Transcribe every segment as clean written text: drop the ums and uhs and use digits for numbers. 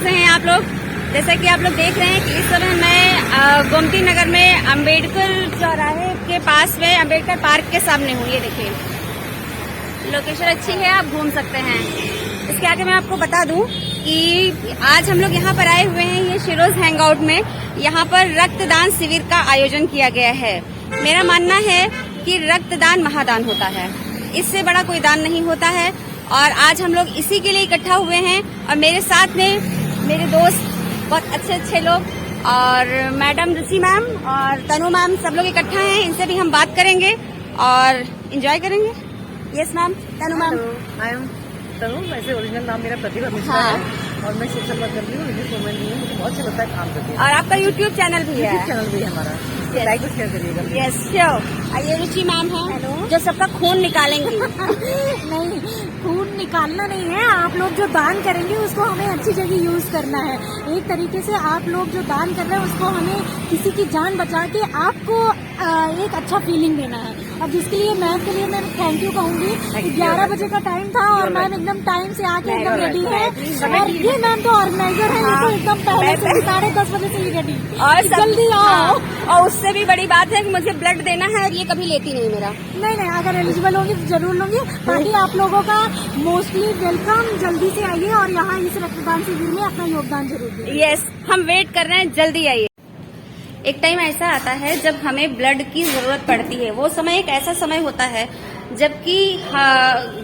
कैसे हैं आप लोग? जैसा कि आप लोग देख रहे हैं कि इस समय मैं गोमती नगर में अंबेडकर चौराहे के पास में अंबेडकर पार्क के सामने हूँ। ये देखिए, लोकेशन अच्छी है, आप घूम सकते हैं। इसके आगे मैं आपको बता दूं कि आज हम लोग यहाँ पर आए हुए हैं, ये शिरोज हैंगआउट में। यहाँ पर रक्तदान शिविर का आयोजन किया गया है। मेरा मानना है कि रक्तदान महादान होता है, इससे बड़ा कोई दान नहीं होता है। और आज हम लोग इसी के लिए इकट्ठा हुए हैं और मेरे साथ में मेरे दोस्त, बहुत अच्छे अच्छे लोग, और मैडम रुचि मैम और तनु मैम, सब लोग इकट्ठा हैं। इनसे भी हम बात करेंगे और एंजॉय करेंगे। Yes ma'am, Tanu ma'am. I am Tanu, वैसे ओरिजिनल नाम मेरा प्रतिभा मिश्रा है और मैं शिक्षक वर्क कर रही हूँ, इंग्लिश वुमेन हूँ। मुझे बहुत अच्छा लगता है काम करके। और आपका यूट्यूब चैनल भी है? चैनल भी है हमारा, लाइक और शेयर करिएगा। Yes sure. ये रुचि मैम है जो सबका खून निकालेंगी। नहीं, खून निकालना नहीं है, आप लोग जो दान करेंगे उसको हमें अच्छी जगह यूज करना है। एक तरीके से आप लोग जो दान कर रहे हैं उसको हमें किसी की जान बचा के आपको एक अच्छा फीलिंग देना है। और जिसके लिए मैम के लिए मैं थैंक यू कहूंगी। 11 बजे का टाइम था और मैम एकदम टाइम से आके एकदम रेडी है। और ये मैम तो ऑर्गेनाइजर है, ये तो एकदम पहले से 10:30 बजे से ही रेडी। और जल्दी आओ। और उससे भी बड़ी बात है कि मुझे ब्लड देना है और ये कभी लेती नहीं मेरा। नहीं, अगर एलिजिबल होंगी तो जरूर लूंगी। बाकी आप लोगों का मोस्टली वेलकम। जल्दी से आइए और यहाँ इस रक्तदान शिविर में अपना योगदान जरूर दीजिए। यस, हम वेट कर रहे हैं, जल्दी आइए। एक टाइम ऐसा आता है जब हमें ब्लड की जरूरत पड़ती है। वो समय एक ऐसा समय होता है जबकि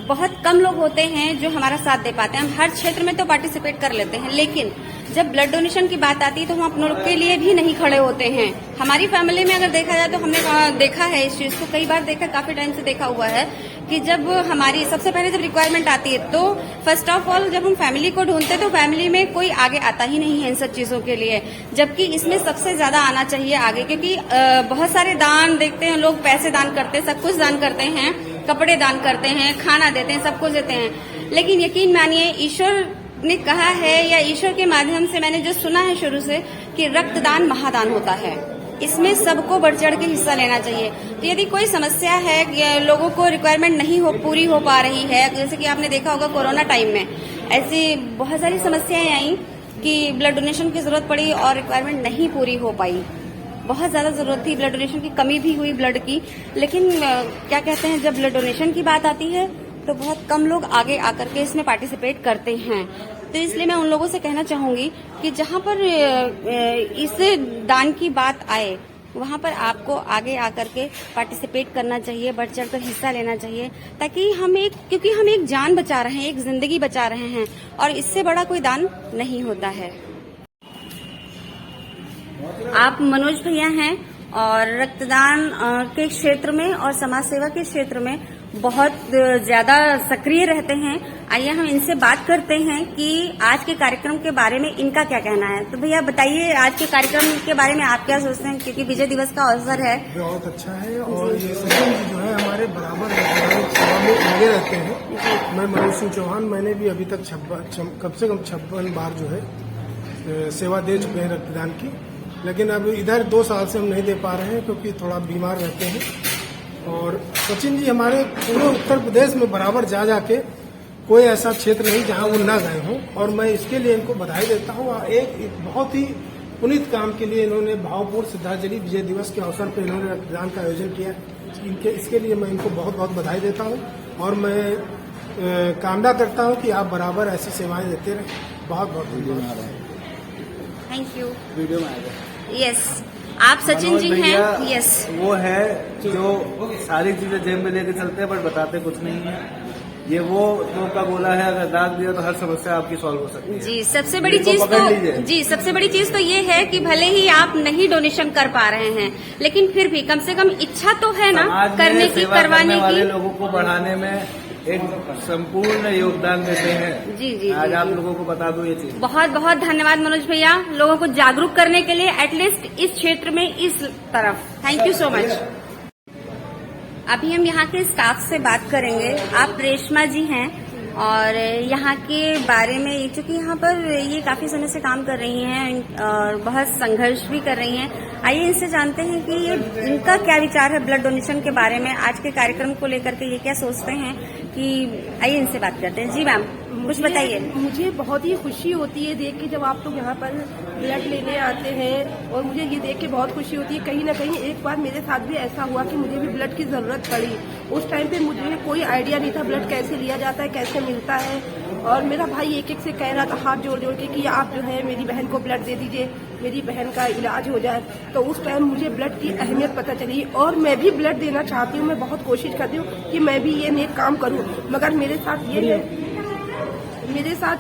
बहुत कम लोग होते हैं जो हमारा साथ दे पाते हैं। हम हर क्षेत्र में तो पार्टिसिपेट कर लेते हैं, लेकिन जब ब्लड डोनेशन की बात आती है तो हम अपनों के लिए भी नहीं खड़े होते हैं। हमारी फैमिली में अगर देखा जाए तो हमने देखा है इस चीज को, कई बार देखा, काफी टाइम से देखा हुआ है कि जब हमारी सबसे पहले जब रिक्वायरमेंट आती है तो फर्स्ट ऑफ ऑल जब हम फैमिली को ढूंढते हैं तो फैमिली में कोई आगे आता ही नहीं है इन सब चीजों के लिए। जबकि इसमें सबसे ज्यादा आना चाहिए आगे, क्योंकि बहुत सारे दान देखते हैं लोग, पैसे दान करते हैं, सब कुछ दान करते हैं, कपड़े दान करते हैं, खाना देते हैं, सब कुछ देते हैं। लेकिन यकीन मानिए, ईश्वर ने कहा है या ईश्वर के माध्यम से मैंने जो सुना है शुरू से कि रक्तदान महादान होता है। इसमें सबको बढ़ चढ़ के हिस्सा लेना चाहिए। तो यदि कोई समस्या है, लोगों को रिक्वायरमेंट नहीं पूरी हो पा रही है, जैसे कि आपने देखा होगा कोरोना टाइम में ऐसी बहुत सारी समस्याएं आई कि ब्लड डोनेशन की जरूरत पड़ी और रिक्वायरमेंट नहीं पूरी हो पाई। बहुत ज्यादा जरूरत थी, ब्लड डोनेशन की कमी भी हुई ब्लड की। लेकिन क्या कहते हैं, जब ब्लड डोनेशन की बात आती है तो बहुत कम लोग आगे आकर के इसमें पार्टिसिपेट करते हैं। तो इसलिए मैं उन लोगों से कहना चाहूंगी कि जहां पर इस दान की बात आए वहां पर आपको आगे आकर के पार्टिसिपेट करना चाहिए, बढ़ चढ़कर हिस्सा लेना चाहिए, ताकि क्योंकि हम एक जान बचा रहे हैं, एक जिंदगी बचा रहे हैं और इससे बड़ा कोई दान नहीं होता है। आप मनोज भैया हैं और रक्तदान के क्षेत्र में और समाज सेवा के क्षेत्र में बहुत ज्यादा सक्रिय रहते हैं। आइए हम इनसे बात करते हैं कि आज के कार्यक्रम के बारे में इनका क्या कहना है। तो भैया बताइए, आज के कार्यक्रम के बारे में आप क्या सोचते हैं, क्योंकि विजय दिवस का अवसर है। बहुत अच्छा है और ये सचिन जी जो है हमारे बराबर सेवा में लगे रहते हैं। मैं मनोज सिंह चौहान, मैंने भी अभी तक कम से कम 56 बार जो है सेवा दे चुके हैं रक्तदान की। लेकिन अब इधर 2 साल से हम नहीं दे पा रहे हैं क्योंकि थोड़ा बीमार रहते हैं। और सचिन जी हमारे पूरे उत्तर प्रदेश में बराबर जाके कोई ऐसा क्षेत्र नहीं जहां वो न गए हों, और मैं इसके लिए इनको बधाई देता हूं। एक बहुत ही पुनीत काम के लिए इन्होंने भावपूर्ण श्रद्धांजलि विजय दिवस के अवसर पर इन्होंने रक्तदान का आयोजन किया। इसके लिए मैं इनको बहुत बहुत बधाई देता हूं और मैं कामना करता हूं कि आप बराबर ऐसी सेवाएं देते रहें। बहुत बहुत धन्यवाद। Thank you. वीडियो में आएगा। यस, आप सचिन जी हैं। यस, वो है जो सारी चीजें जेब में लेके चलते हैं बट बताते कुछ नहीं है। ये वो का बोला है, अगर दाग दिया तो हर समस्या आपकी सॉल्व हो सकती है। जी, सबसे बड़ी चीज तो ये है कि भले ही आप नहीं डोनेशन कर पा रहे हैं, लेकिन फिर भी कम से कम इच्छा तो है ना करने की, करवाने की। लोगों को बढ़ाने में एक संपूर्ण योगदान देते हैं। जी, आज आप लोगों को बता दूं ये चीज। बहुत बहुत धन्यवाद मनोज भैया, लोगों को जागरूक करने के लिए, एटलीस्ट इस क्षेत्र में, इस तरफ। Thank you so much. अभी हम यहाँ के स्टाफ से बात करेंगे। आप रेशमा जी हैं और यहाँ के बारे में, चूंकि यहाँ पर ये काफी समय से काम कर रही हैं और बहुत संघर्ष भी कर रही हैं। आइए इनसे जानते हैं कि ये इनका क्या विचार है ब्लड डोनेशन के बारे में, आज के कार्यक्रम को लेकर के ये क्या सोचते हैं कि आइए इनसे बात करते हैं। जी मैम, कुछ बताइए। मुझे बहुत ही खुशी होती है देख के जब आप लोग यहाँ पर ब्लड लेने आते हैं, और मुझे ये देख के बहुत खुशी होती है। कहीं ना कहीं एक बार मेरे साथ भी ऐसा हुआ कि मुझे भी ब्लड की जरूरत पड़ी। उस टाइम पे मुझे कोई आइडिया नहीं था ब्लड कैसे लिया जाता है, कैसे मिलता है। और मेरा भाई एक एक से कह रहा था हाथ जोड़ जोड़ के कि आप जो है मेरी बहन को ब्लड दे दीजिए, मेरी बहन का इलाज हो जाए। तो उस टाइम मुझे ब्लड की अहमियत पता चली, और मैं भी ब्लड देना चाहती हूँ। मैं बहुत कोशिश करती हूँ कि मैं भी ये नेक काम करूँ, मगर मेरे साथ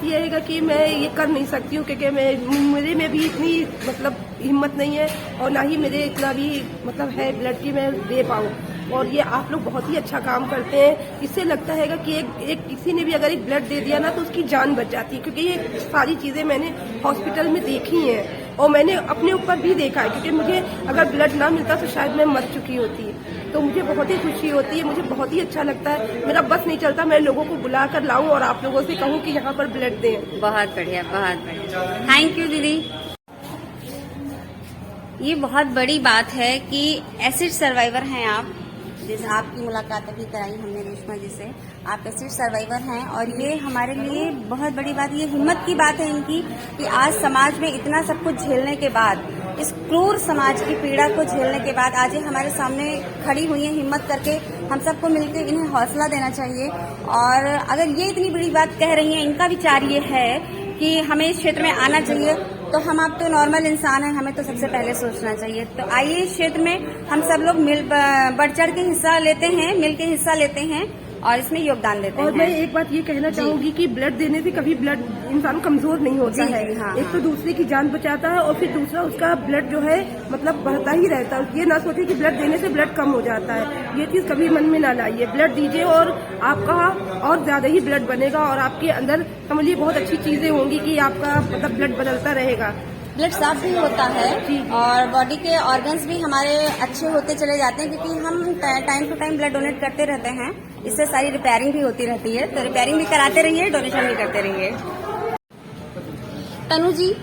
ये है कि मैं ये कर नहीं सकती हूँ, क्योंकि मेरे में भी इतनी मतलब हिम्मत नहीं है, और ना ही मेरे इतना भी मतलब है ब्लड की मैं दे पाऊँ। और ये आप लोग बहुत ही अच्छा काम करते हैं। इससे लगता है कि एक किसी ने भी अगर एक ब्लड दे दिया ना तो उसकी जान बच जाती है, क्योंकि ये सारी चीजें मैंने हॉस्पिटल में देखी हैं और मैंने अपने ऊपर भी देखा है। क्योंकि मुझे अगर ब्लड ना मिलता तो शायद मैं मर चुकी होती। तो मुझे बहुत ही खुशी होती है, मुझे बहुत ही अच्छा लगता है। मेरा बस नहीं चलता मैं लोगों को बुला कर लाऊं और आप लोगों से कहूं कि यहाँ पर ब्लड दें। बहुत बढ़िया, बहुत बढ़िया, थैंक यू दीदी। ये बहुत बड़ी बात है कि एसिड सर्वाइवर हैं आप, जैसे आपकी मुलाकात अभी कराई हमने रेशमा जी से। आप एसिड सर्वाइवर हैं और ये हमारे लिए बहुत बड़ी बात, ये हिम्मत की बात है इनकी कि आज समाज में इतना सब कुछ झेलने के बाद, इस क्रूर समाज की पीड़ा को झेलने के बाद आज ये हमारे सामने खड़ी हुई है हिम्मत करके। हम सबको मिलकर इन्हें हौसला देना चाहिए। और अगर ये इतनी बड़ी बात कह रही हैं, इनका विचार ये है कि हमें इस क्षेत्र में आना चाहिए, तो हम आप तो नॉर्मल इंसान हैं, हमें तो सबसे पहले सोचना चाहिए। तो आइए इस क्षेत्र में हम सब लोग बढ़ चढ़ के हिस्सा लेते हैं, मिल के हिस्सा लेते हैं और इसमें योगदान देते हैं। और मैं एक बात ये कहना चाहूंगी कि ब्लड देने से कभी ब्लड इंसान कमजोर नहीं होता है। हाँ, एक तो दूसरे की जान बचाता है, और फिर दूसरा उसका ब्लड जो है मतलब बढ़ता ही रहता है। ये ना सोचे कि ब्लड देने से ब्लड कम हो जाता है, ये चीज कभी मन में ना लाइए। ब्लड दीजिए और आपका और ज्यादा ही ब्लड बनेगा, और आपके अंदर समझिए बहुत अच्छी चीजें होंगी कि आपका मतलब ब्लड बदलता रहेगा। ब्लड साफ भी होता है और बॉडी के ऑर्गन्स भी हमारे अच्छे होते चले जाते हैं, क्योंकि हम time to time blood donate करते रहते हैं। इससे सारी रिपेयरिंग भी होती रहती है, तो रिपेयरिंग भी कराते रहिए, डोनेशन भी करते रहिए। तनु जी,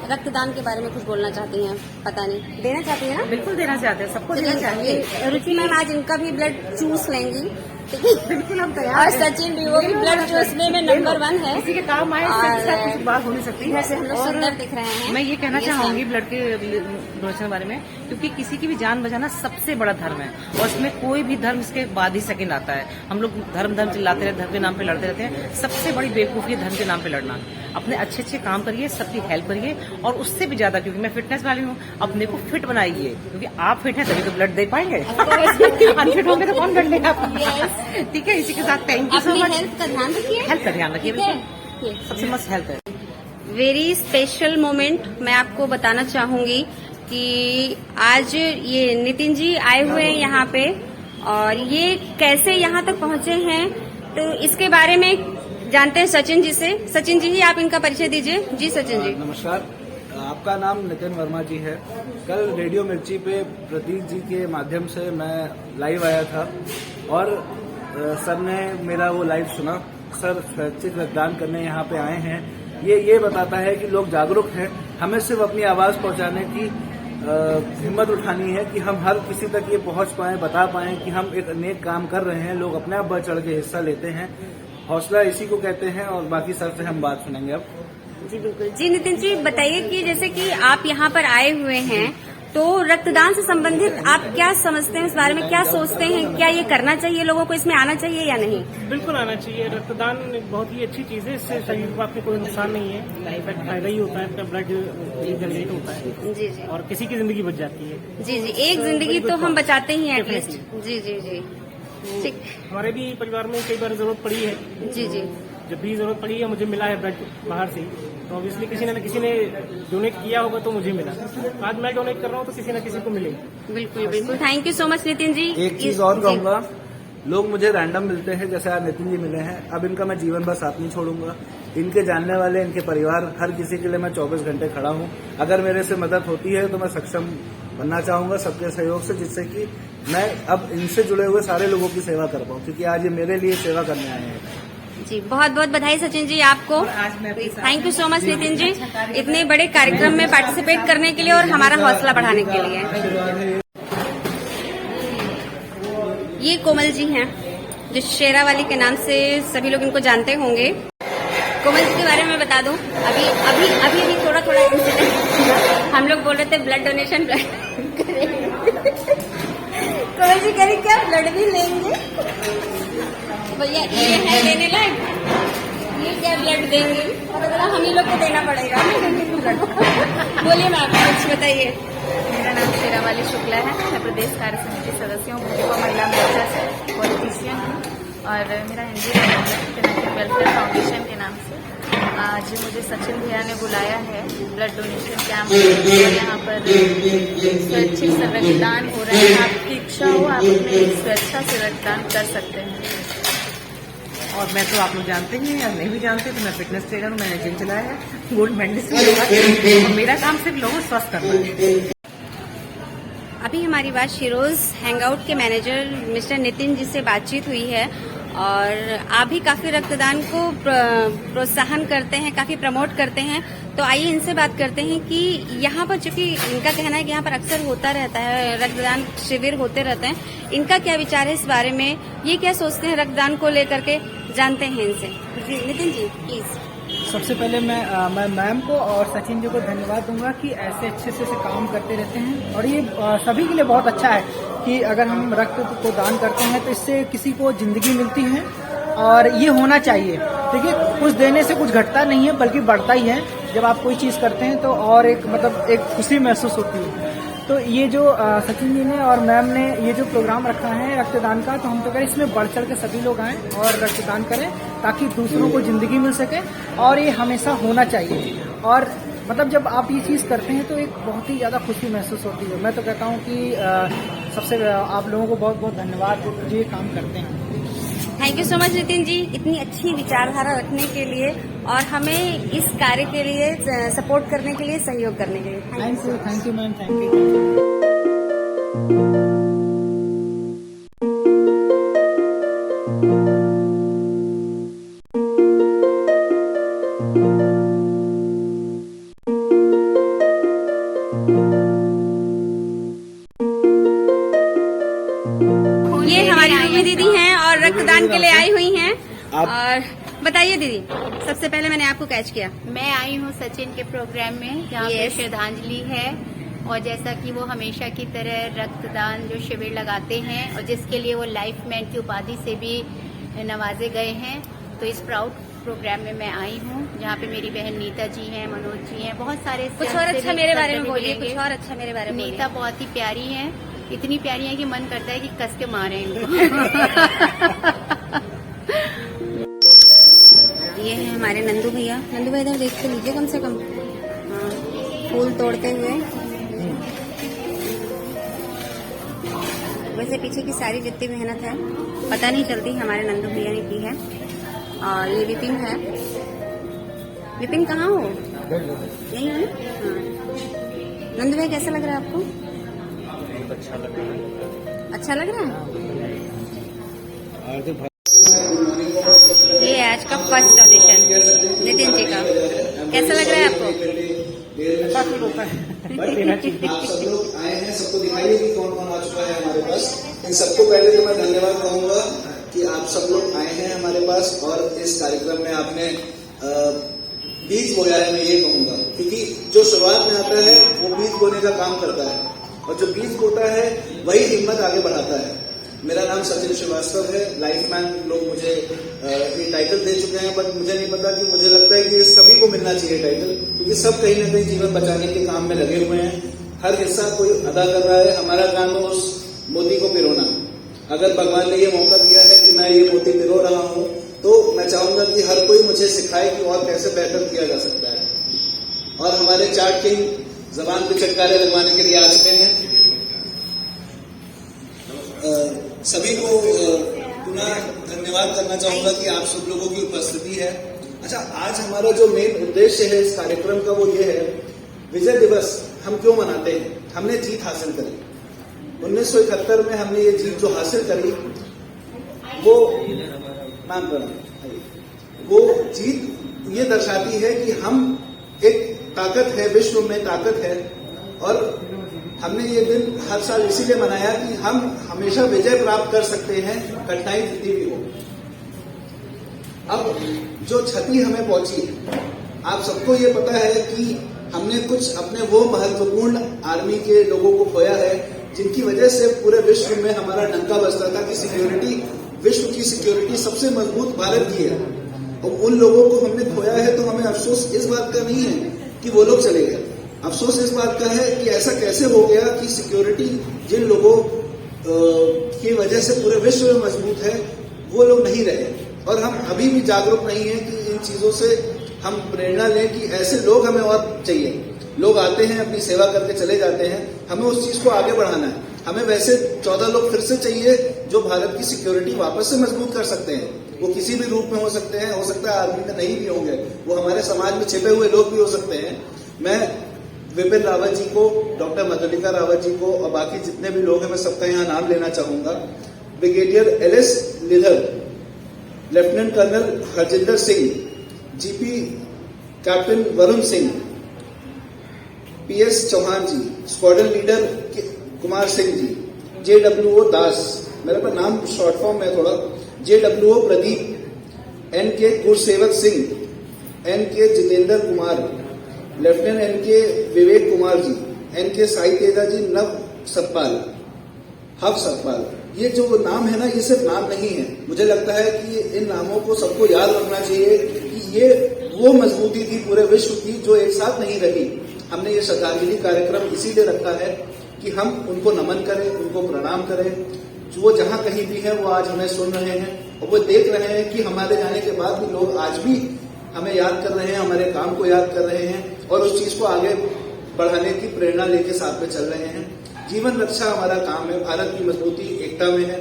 रक्तदान के बारे में कुछ बोलना चाहती हैं? पता नहीं, देना चाहती हैं ना? बिल्कुल देना चाहते हैं, सबको देना चाहिए। रुचि मैम आज इनका भी ब्लड चूस लेंगी, बिल्कुल हम तैयार और हैं। सचिन भी, वो भी ब्लड चूसने में नंबर 1 है। किसी के काम आए इससे अच्छा कुछ बात हो नहीं सकती। वैसे हम लोग सुंदर दिख रहे हैं। मैं ये कहना चाहूंगी ब्लड के डोनेशन के बारे में, क्योंकि किसी की भी जान बचाना सबसे बड़ा धर्म है, और इसमें कोई भी धर्म इसके बाद ही सेकंड आता है। हम लोग धर्म चिल्लाते रहते, धर्म के नाम पे लड़ते रहते हैं। सबसे बड़ी बेवकूफी है धर्म के नाम पे लड़ना। अपने अच्छे काम करिए, सबकी हेल्प करिए, और उससे भी ज्यादा, क्योंकि मैं फिटनेस वाली हूँ, अपने को फिट बनाइए, क्योंकि आप फिट हैं तभी तो ब्लड दे पाएंगे। अनफिट होंगे तो कौन ब्लड देगा? ठीक है, इसी के साथ thank you so much. Health का ध्यान रखिए, हेल्थ का ध्यान रखिए, सबसे मस्त हेल्थ है। वेरी स्पेशल मोमेंट मैं आपको बताना चाहूंगी कि आज ये नितिन जी आए हुए हैं यहाँ पे, और ये कैसे यहाँ तक पहुँचे हैं तो इसके बारे में जानते हैं सचिन जी से। सचिन जी, आप इनका परिचय दीजिए। जी सचिन जी। नमस्कार, आपका नाम नितिन वर्मा जी है। कल रेडियो मिर्ची पे प्रतीक जी के माध्यम से मैं लाइव आया था, और सर ने मेरा वो लाइव सुना। सर स्वैच्छिक रक्तदान करने यहाँ पे आए हैं। ये बताता है कि लोग जागरूक हैं, हमें सिर्फ अपनी आवाज पहुंचाने की हिम्मत उठानी है कि हम हर किसी तक ये पहुंच पाएं, बता पाएं कि हम एक नेक काम कर रहे हैं। लोग अपने आप बढ़ चढ़ के हिस्सा लेते हैं, हौसला इसी को कहते हैं। और बाकी सर से हम बात सुनेंगे अब। जी बिल्कुल। जी नितिन जी, बताइए कि जैसे कि आप यहाँ पर आए हुए हैं, तो रक्तदान से संबंधित आप क्या समझते हैं, इस बारे में क्या सोचते हैं? क्या ये करना चाहिए, लोगों को इसमें आना चाहिए या नहीं? बिल्कुल आना चाहिए। रक्तदान बहुत ही अच्छी चीज है, इससे शरीर को आपके कोई नुकसान नहीं है, इनफैक्ट फायदा ही होता है, आपका ब्लड जनरेट होता है। जी जी। और किसी की जिंदगी बच जाती है। जी जी, एक जिंदगी तो हम बचाते ही हैं एटलीस्ट। जी जी जी, ठीक। हमारे भी परिवार में कई बार जरूरत पड़ी है। जी जी। जब भी जरूरत पड़ी है, मुझे मिला है ब्लड बाहर से, तो ऑब्वियसली किसी ने डोनेट किया होगा तो मुझे मिला। आज मैं डोनेट कर रहा हूँ तो किसी न किसी को मिलेगा। बिल्कुल बिल्कुल, thank you so much Nitin ji. एक चीज और कहूंगा, लोग मुझे रैंडम मिलते हैं, जैसे आज नितिन जी मिले हैं। अब इनका मैं जीवन भर साथ नहीं छोड़ूंगा। इनके जानने वाले, इनके परिवार, हर किसी के लिए मैं 24 घंटे खड़ा हूं। अगर मेरे से मदद होती है तो मैं सक्षम बनना चाहूंगा सबके सहयोग से, जिससे कि मैं अब इनसे जुड़े हुए सारे लोगों की सेवा कर पाऊं, क्योंकि आज ये मेरे लिए सेवा करने आए हैं। जी, बहुत बहुत बधाई सचिन जी आपको। Thank you so much Nitin ji, इतने बड़े कार्यक्रम में पार्टिसिपेट करने के लिए और हमारा हौसला बढ़ाने के लिए। ये कोमल जी हैं, जो शेरावाली के नाम से सभी लोग इनको जानते होंगे। कोमल जी के बारे में बता दूं, अभी थोड़ा इंसिडेंट, हम लोग बोल रहे थे ब्लड डोनेशन कोमल जी कह रही क्या ब्लड भी लेंगे भैया, ये है लेने लायक, ये क्या ब्लड देंगे, हम ही लोग को देना पड़ेगा ब्लड। बोलिए मैम, कुछ बताइए। मेरा नाम शेरावाली शुक्ला है, मैं प्रदेश कार्य समिति सदस्य हूँ, भाजपा महिला मोर्चा से पॉलिटिशियन हूँ और मेरा हिंदी नेशनल वेलफेयर फाउंडेशन के नाम से आज मुझे सचिन भैया ने बुलाया है ब्लड डोनेशन कैंप। यहाँ पर स्वैच्छिक रक्तदान हो रहा है। आपकी इच्छा हो आप अपने स्वेच्छा से रक्तदान कर सकते हैं। और मैं तो आप लोग जानते हैं या नहीं भी जानते तो मैं फिटनेस ट्रेनर हूँ, मैंने जिम चलाया है, गोल्ड मेडलिस्ट हूँ। मेरा काम सिर्फ लोगों को स्वस्थ करना है। अभी हमारी बात शिरोज हैंगआउट के मैनेजर मिस्टर नितिन जी से बातचीत हुई है और आप भी काफी रक्तदान को प्रोत्साहन करते हैं, काफी प्रमोट करते हैं। तो आइए इनसे बात करते हैं कि यहाँ पर, चूंकि इनका कहना है कि यहाँ पर अक्सर होता रहता है, रक्तदान शिविर होते रहते हैं, इनका क्या विचार है इस बारे में, ये क्या सोचते हैं रक्तदान को लेकर के, जानते हैं इनसे। जी नितिन जी प्लीज। सबसे पहले मैं मैम को और सचिन जी को धन्यवाद दूंगा कि ऐसे अच्छे से काम करते रहते हैं और ये सभी के लिए बहुत अच्छा है कि अगर हम रक्त को दान करते हैं तो इससे किसी को जिंदगी मिलती है और ये होना चाहिए। देखिए, कुछ देने से कुछ घटता नहीं है बल्कि बढ़ता ही है। जब आप कोई चीज करते हैं तो और एक खुशी महसूस होती है। तो ये जो सचिन जी ने और मैम ने ये जो प्रोग्राम रखा है रक्तदान का, तो हम तो कह रहे इसमें बढ़ चढ़ के सभी लोग आएं और रक्तदान करें ताकि दूसरों को जिंदगी मिल सके और ये हमेशा होना चाहिए। और जब आप ये चीज करते हैं तो एक बहुत ही ज्यादा खुशी महसूस होती है। मैं तो कहता हूँ कि सबसे आप लोगों को बहुत बहुत धन्यवाद जो ये काम करते हैं। Thank you so much Nitin ji, इतनी अच्छी विचारधारा रखने के लिए और हमें इस कार्य के लिए सपोर्ट करने के लिए, सहयोग करने के लिए। Thank you ma'am, thank you. ये हमारी रूबी दीदी हैं और रक्तदान के लिए आई हुई हैं। और बताइए दीदी, सबसे पहले मैंने आपको कैच किया। मैं आई हूँ सचिन के प्रोग्राम में जहाँ पे श्रद्धांजलि है और जैसा कि वो हमेशा की तरह रक्तदान जो शिविर लगाते हैं और जिसके लिए वो लाइफमैन की उपाधि से भी नवाजे गए हैं, तो इस प्राउड प्रोग्राम में मैं आई हूँ जहाँ पे मेरी बहन नीता जी हैं, मनोज जी हैं, बहुत सारे। कुछ और अच्छा मेरे बारे में बोलिए, कुछ और अच्छा मेरे बारे में। नीता बहुत ही प्यारी है, इतनी प्यारी है कि मन करता है कि कस के मारे इनको। ये है हमारे नंदू भैया। नंदू भैया इधर देख के लीजिए कम से कम। हाँ, फूल तोड़ते हुए। वैसे पीछे की सारी जितनी मेहनत है पता नहीं चलती, हमारे नंदू भैया ने की है। और ये विपिन है। विपिन कहाँ हो? यही है। हाँ। नंदू भाई कैसा लग रहा है आपको? अच्छा लग रहा है। अच्छा लग रहा है। ये आज का फर्स्ट ऑडिशन नितिन जी का, कैसा लग रहा है आपको? अच्छा फील होता है। आप सब लोग आए हैं, सबको दिखाइए कि कौन कौन आ चुका है हमारे पास। इन सबको पहले तो मैं धन्यवाद कहूंगा कि आप सब लोग आए हैं हमारे पास और इस कार्यक्रम में आपने बीज बोया है, मैं ये कहूंगा, क्योंकि जो शुरुआत में आता है वो बीज बोने का काम करता है और जो बीज बोता है वही हिम्मत आगे बढ़ाता है। मेरा नाम सचिन श्रीवास्तव है। लाइफमैन लोग मुझे ये टाइटल दे चुके हैं, बट मुझे नहीं पता कि मुझे लगता है कि सभी को मिलना चाहिए टाइटल, क्योंकि सब कहीं ना कहीं जीवन बचाने के काम में लगे हुए हैं। हर हिस्सा कोई अदा कर रहा है। हमारा काम है उस मोती को पिरोना। अगर भगवान ने ये मौका दिया है कि मैं ये मोती पिरो रहा हूँ, तो मैं चाहूंगा कि हर कोई मुझे सिखाए कि और कैसे बेहतर किया जा सकता है। और हमारे चार्ट किंग जबान पे चटकारे लगवाने के लिए आ चुके हैं। सभी को पुनः धन्यवाद करना चाहूंगा कि आप सब लोगों की उपस्थिति है। अच्छा, आज हमारा जो मेन उद्देश्य है इस कार्यक्रम का वो ये है, विजय दिवस हम क्यों मनाते हैं? हमने जीत हासिल करी 1971 में। हमने ये जीत जो हासिल करी वो जीत ये दर्शाती है कि हम एक ताकत है, विश्व में ताकत है। और हमने ये दिन हर साल इसीलिए मनाया कि हम हमेशा विजय प्राप्त कर सकते हैं, कठिनाई जितनी भी हो। अब जो क्षति हमें पहुंची है, आप सबको ये पता है कि हमने कुछ अपने वो महत्वपूर्ण आर्मी के लोगों को खोया है जिनकी वजह से पूरे विश्व में हमारा डंका बजता था कि सिक्योरिटी, विश्व की सिक्योरिटी सबसे मजबूत भारत की है। और उन लोगों को हमने खोया है, तो हमें अफसोस इस बात का नहीं है कि वो लोग चले गए। अफसोस इस बात का है कि ऐसा कैसे हो गया कि सिक्योरिटी जिन लोगों की वजह से पूरे विश्व में मजबूत है, वो लोग नहीं रहे। और हम अभी भी जागरूक नहीं है कि इन चीजों से हम प्रेरणा लें कि ऐसे लोग हमें और चाहिए। लोग आते हैं, अपनी सेवा करके चले जाते हैं, हमें उस चीज को आगे बढ़ाना है। हमें वैसे 14 लोग फिर से चाहिए जो भारत की सिक्योरिटी वापस से मजबूत कर सकते हैं। वो किसी भी रूप में हो सकते हैं, हो सकता है आर्मी में नहीं भी होंगे, वो हमारे समाज में छिपे हुए लोग भी हो सकते हैं। मैं विपिन रावत जी को, डॉक्टर मधुलिका रावत जी को और बाकी जितने भी लोग हैं, मैं सबका यहाँ नाम लेना चाहूंगा। Brigadier LS Lidder, lieutenant colonel Harjinder Singh, GP captain Varun Singh, PS Chauhan ji, squadron leader Kumar Singh ji, JWO Das, मेरे पास नाम शॉर्ट फॉर्म में थोड़ा, JWO Pradeep, NK Gursewak Singh, NK Jitendra Kumar, lieutenant NK Vivek Kumar ji, NK Sai Teja ji, नव सतपाल, हफ सतपाल। ये जो नाम है ना, ये सिर्फ नाम नहीं है। मुझे लगता है कि इन नामों को सबको याद रखना चाहिए कि ये वो मजबूती थी पूरे विश्व की जो एक साथ नहीं रही। हमने ये श्रद्धांजलि कार्यक्रम इसीलिए रखा है कि हम उनको नमन करें, उनको प्रणाम करें। वो जहां कहीं भी है, वो आज हमें सुन रहे हैं और वो देख रहे हैं कि हमारे जाने के बाद भी लोग आज भी हमें याद कर रहे हैं, हमारे काम को याद कर रहे हैं और उस चीज को आगे बढ़ाने की प्रेरणा लेके साथ में चल रहे हैं। जीवन रक्षा हमारा काम है। भारत की मजबूती एकता में है।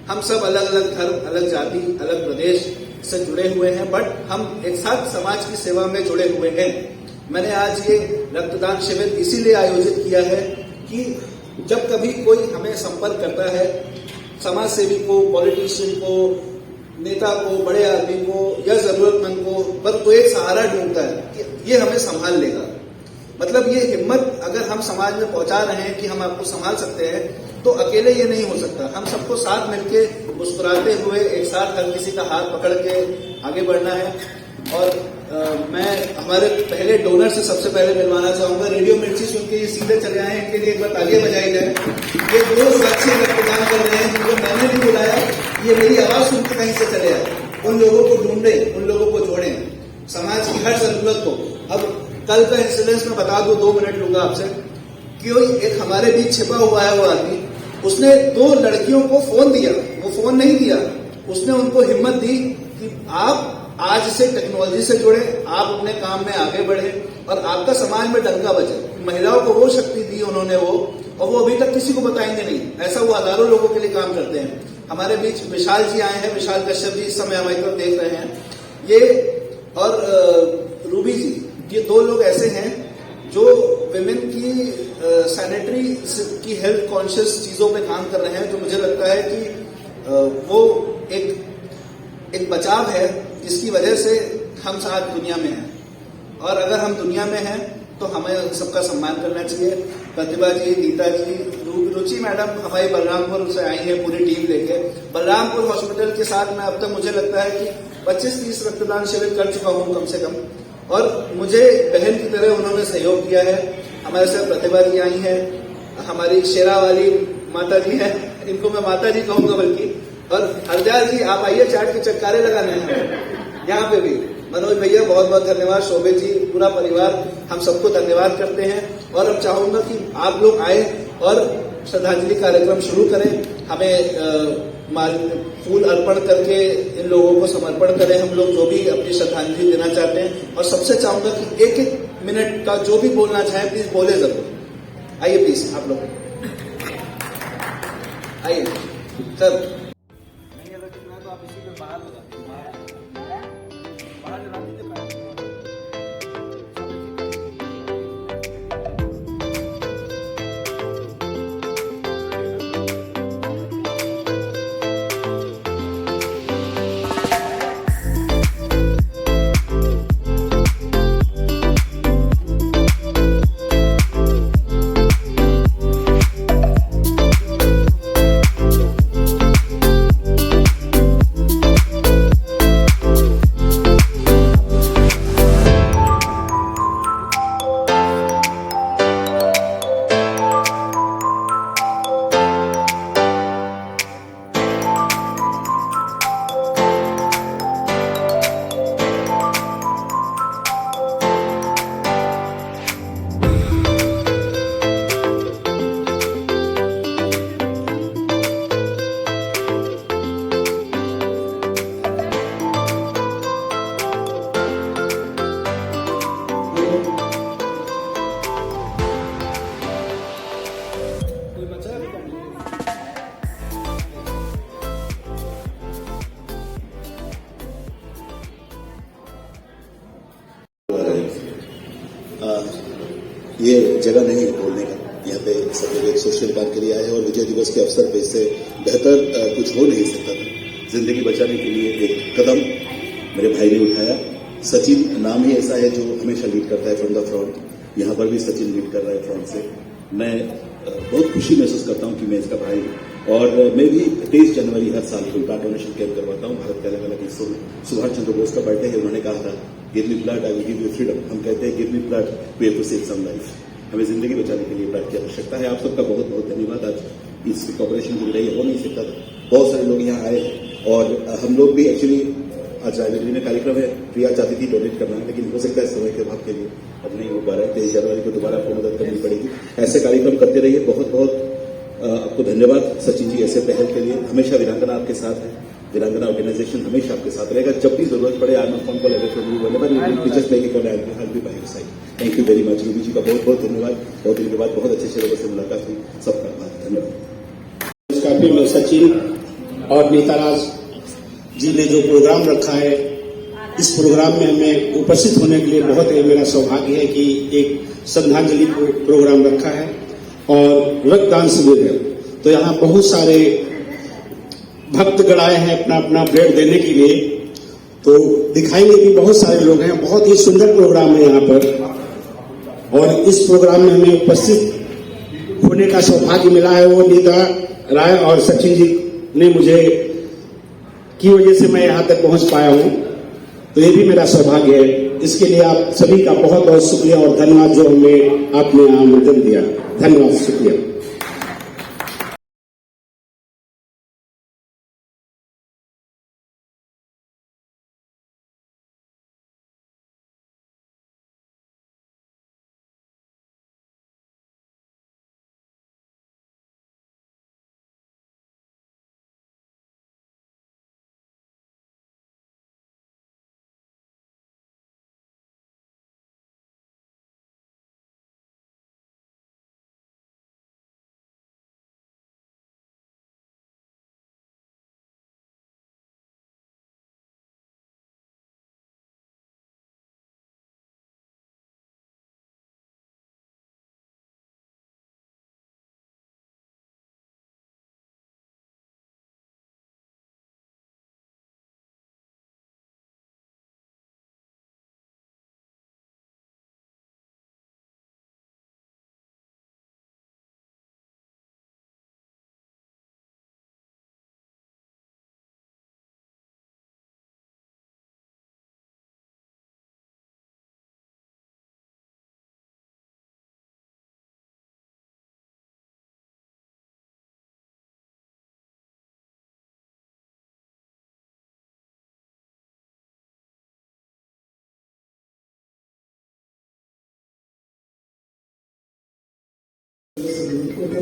हम सब अलग अलग धर्म, अलग जाति, अलग प्रदेश से जुड़े हुए हैं, बट हम एक साथ समाज की सेवा में जुड़े हुए हैं। मैंने आज ये रक्तदान शिविर इसीलिए आयोजित किया है कि जब कभी कोई हमें संपर्क करता है, समाज सेवी को, पॉलिटिशियन को, नेता को, बड़े आदमी को या जरूरतमंद को, पर कोई एक सहारा ढूंढता है कि ये हमें संभाल लेगा। मतलब ये हिम्मत अगर हम समाज में पहुंचा रहे हैं कि हम आपको संभाल सकते हैं, तो अकेले ये नहीं हो सकता। हम सबको साथ मिलके मुस्कुराते हुए एक साथ हर किसी का हाथ पकड़ के आगे बढ़ना है। और मैं हमारे पहले डोनर से सबसे पहले मिलवाना चाहूंगा। रेडियो मिर्ची सुन के ये सीधे चले आए, इनके लिए एक बार तालियां बजाई जाए। ये दो अच्छे रक्तदान कर रहे हैं जिनको मैंने भी बुलाया, ये मेरी आवाज सुन के कहीं से चले आए। उन लोगों को ढूंढे, उन लोगों को जोड़े, समाज की हर जरूरत को। अब कल का इंसिडेंस मैं बता दूं, 2 मिनट लूंगा आपसे। कि एक हमारे बीच छिपा हुआ है वो आदमी, उसने 2 लड़कियों को फोन दिया, वो फोन नहीं दिया, उसने उनको हिम्मत दी कि आप आज से टेक्नोलॉजी से जुड़े, आप अपने काम में आगे बढ़े और आपका समाज में डंका बजे। महिलाओं को वो शक्ति दी उन्होंने वो, और वो अभी तक किसी को बताएंगे नहीं। ऐसा वो हजारों लोगों के लिए काम करते हैं। हमारे बीच विशाल जी आए हैं, विशाल कश्यप जी इस समय हमारी तरफ देख रहे हैं। ये और रूबी जी, ये 2 लोग ऐसे हैं जो विमेन की सैनिटरी की हेल्थ कॉन्शियस चीजों पे काम कर रहे हैं, जो मुझे लगता है कि वो एक बचाव है जिसकी वजह से हम साथ दुनिया में हैं। और अगर हम दुनिया में हैं तो हमें सबका सम्मान करना चाहिए। प्रतिभा जी, नीता जी, रुचि मैडम हमारी बलरामपुर से आई है पूरी टीम लेके। बलरामपुर हॉस्पिटल के साथ में अब तक मुझे लगता है कि 25-30 रक्तदान शिविर कर चुका हूं कम से कम, और मुझे बहन की तरह उन्होंने सहयोग किया है। हमारे साथ प्रतिभा जी आई हैं, हमारी शेरा वाली माता जी है, इनको मैं माता जी कहूंगा बल्कि। और हरदयाल जी, आप आइए चाट के चटकारे लगाने हैं यहाँ पे भी। मनोज भैया बहुत बहुत धन्यवाद, शोभित जी, पूरा परिवार, हम सबको धन्यवाद करते हैं। और अब चाहूंगा कि आप लोग आए और श्रद्धांजलि कार्यक्रम शुरू करें। हमें फूल अर्पण करके इन लोगों को समर्पण करें, हम लोग जो भी अपनी श्रद्धांजलि देना चाहते हैं। और सबसे चाहूंगा कि 1-1 मिनट का जो भी बोलना चाहे प्लीज बोले जरूर। आइए प्लीज आप लोग आइए सर। नहीं अगर कितना है तो आप इसी पे बाहर लगा बाहर लगा दीजिए। ये जगह नहीं है बोलने का। यहाँ पे सब लोग एक सोशल काम के लिए आए हैं और विजय दिवस के अवसर पे इससे बेहतर कुछ हो नहीं सकता था। जिंदगी बचाने के लिए एक कदम मेरे भाई ने उठाया। सचिन नाम ही ऐसा है जो हमेशा लीड करता है फ्रॉम द फ्रंट। यहाँ पर भी सचिन लीड कर रहा है फ्रंट से। मैं बहुत खुशी महसूस करता हूँ कि मैं इसका भाई हूँ। और मैं भी 23 जनवरी हर साल कोई ब्लड डोनेशन कैंप करवाता हूँ भारत के अलग अलग हिस्सों में। सुभाष चंद्र बोस का बर्थडे है, उन्होंने कहा था give me blood I will give you freedom. हम कहते हैं give me blood we have to save some life. हमें जिंदगी बचाने के लिए ब्लड की आवश्यकता है। आप सबका बहुत बहुत धन्यवाद। आज इस कॉपरेशन के लिए हो नहीं सकता था, बहुत सारे लोग यहाँ आए हैं और हम लोग भी एक्चुअली आज रायबरेली में कार्यक्रम है, प्रिया चाहती थी डोनेट करना है, लेकिन हो सकता है समय के अभाव के लिए अब नहीं हो पा रहा है। 23 जनवरी को दोबारा आपको मदद करनी पड़ेगी। ऐसे कार्यक्रम करते रहिए। बहुत बहुत आपको धन्यवाद सचिन जी ऐसे पहल के लिए। हमेशा वीरांगना आपके साथ है, वीरांगना ऑर्गेनाइजेशन हमेशा आपके साथ रहेगा। जब भी जरूरत पड़े I am phone call away from you whenever you need just make it call I will be by your side. Thank you very much. Ruby ji का बहुत बहुत धन्यवाद। बहुत दिन के बाद बहुत अच्छे अच्छे लोगों से मुलाकात हुई। सबका धन्यवाद। काफी में सचिन और नेताराज जी ने जो प्रोग्राम रखा है, इस प्रोग्राम में हमें उपस्थित होने के लिए बहुत मेरा सौभाग्य है कि एक श्रद्धांजलि प्रोग्राम रखा है और रक्तदान शिविर है। तो यहाँ बहुत सारे भक्तगण आए हैं अपना अपना ब्लड देने के लिए। तो दिखाएंगे भी बहुत सारे लोग हैं। बहुत ही सुंदर प्रोग्राम है यहाँ पर और इस प्रोग्राम में हमें उपस्थित होने का सौभाग्य मिला है। वो नीता राय और सचिन जी ने मुझे की वजह से मैं यहाँ तक पहुंच पाया हूँ। तो ये भी मेरा सौभाग्य है। इसके लिए आप सभी का बहुत बहुत शुक्रिया और धन्यवाद जो हमें आपने आमंत्रण दिया। धन्यवाद, शुक्रिया।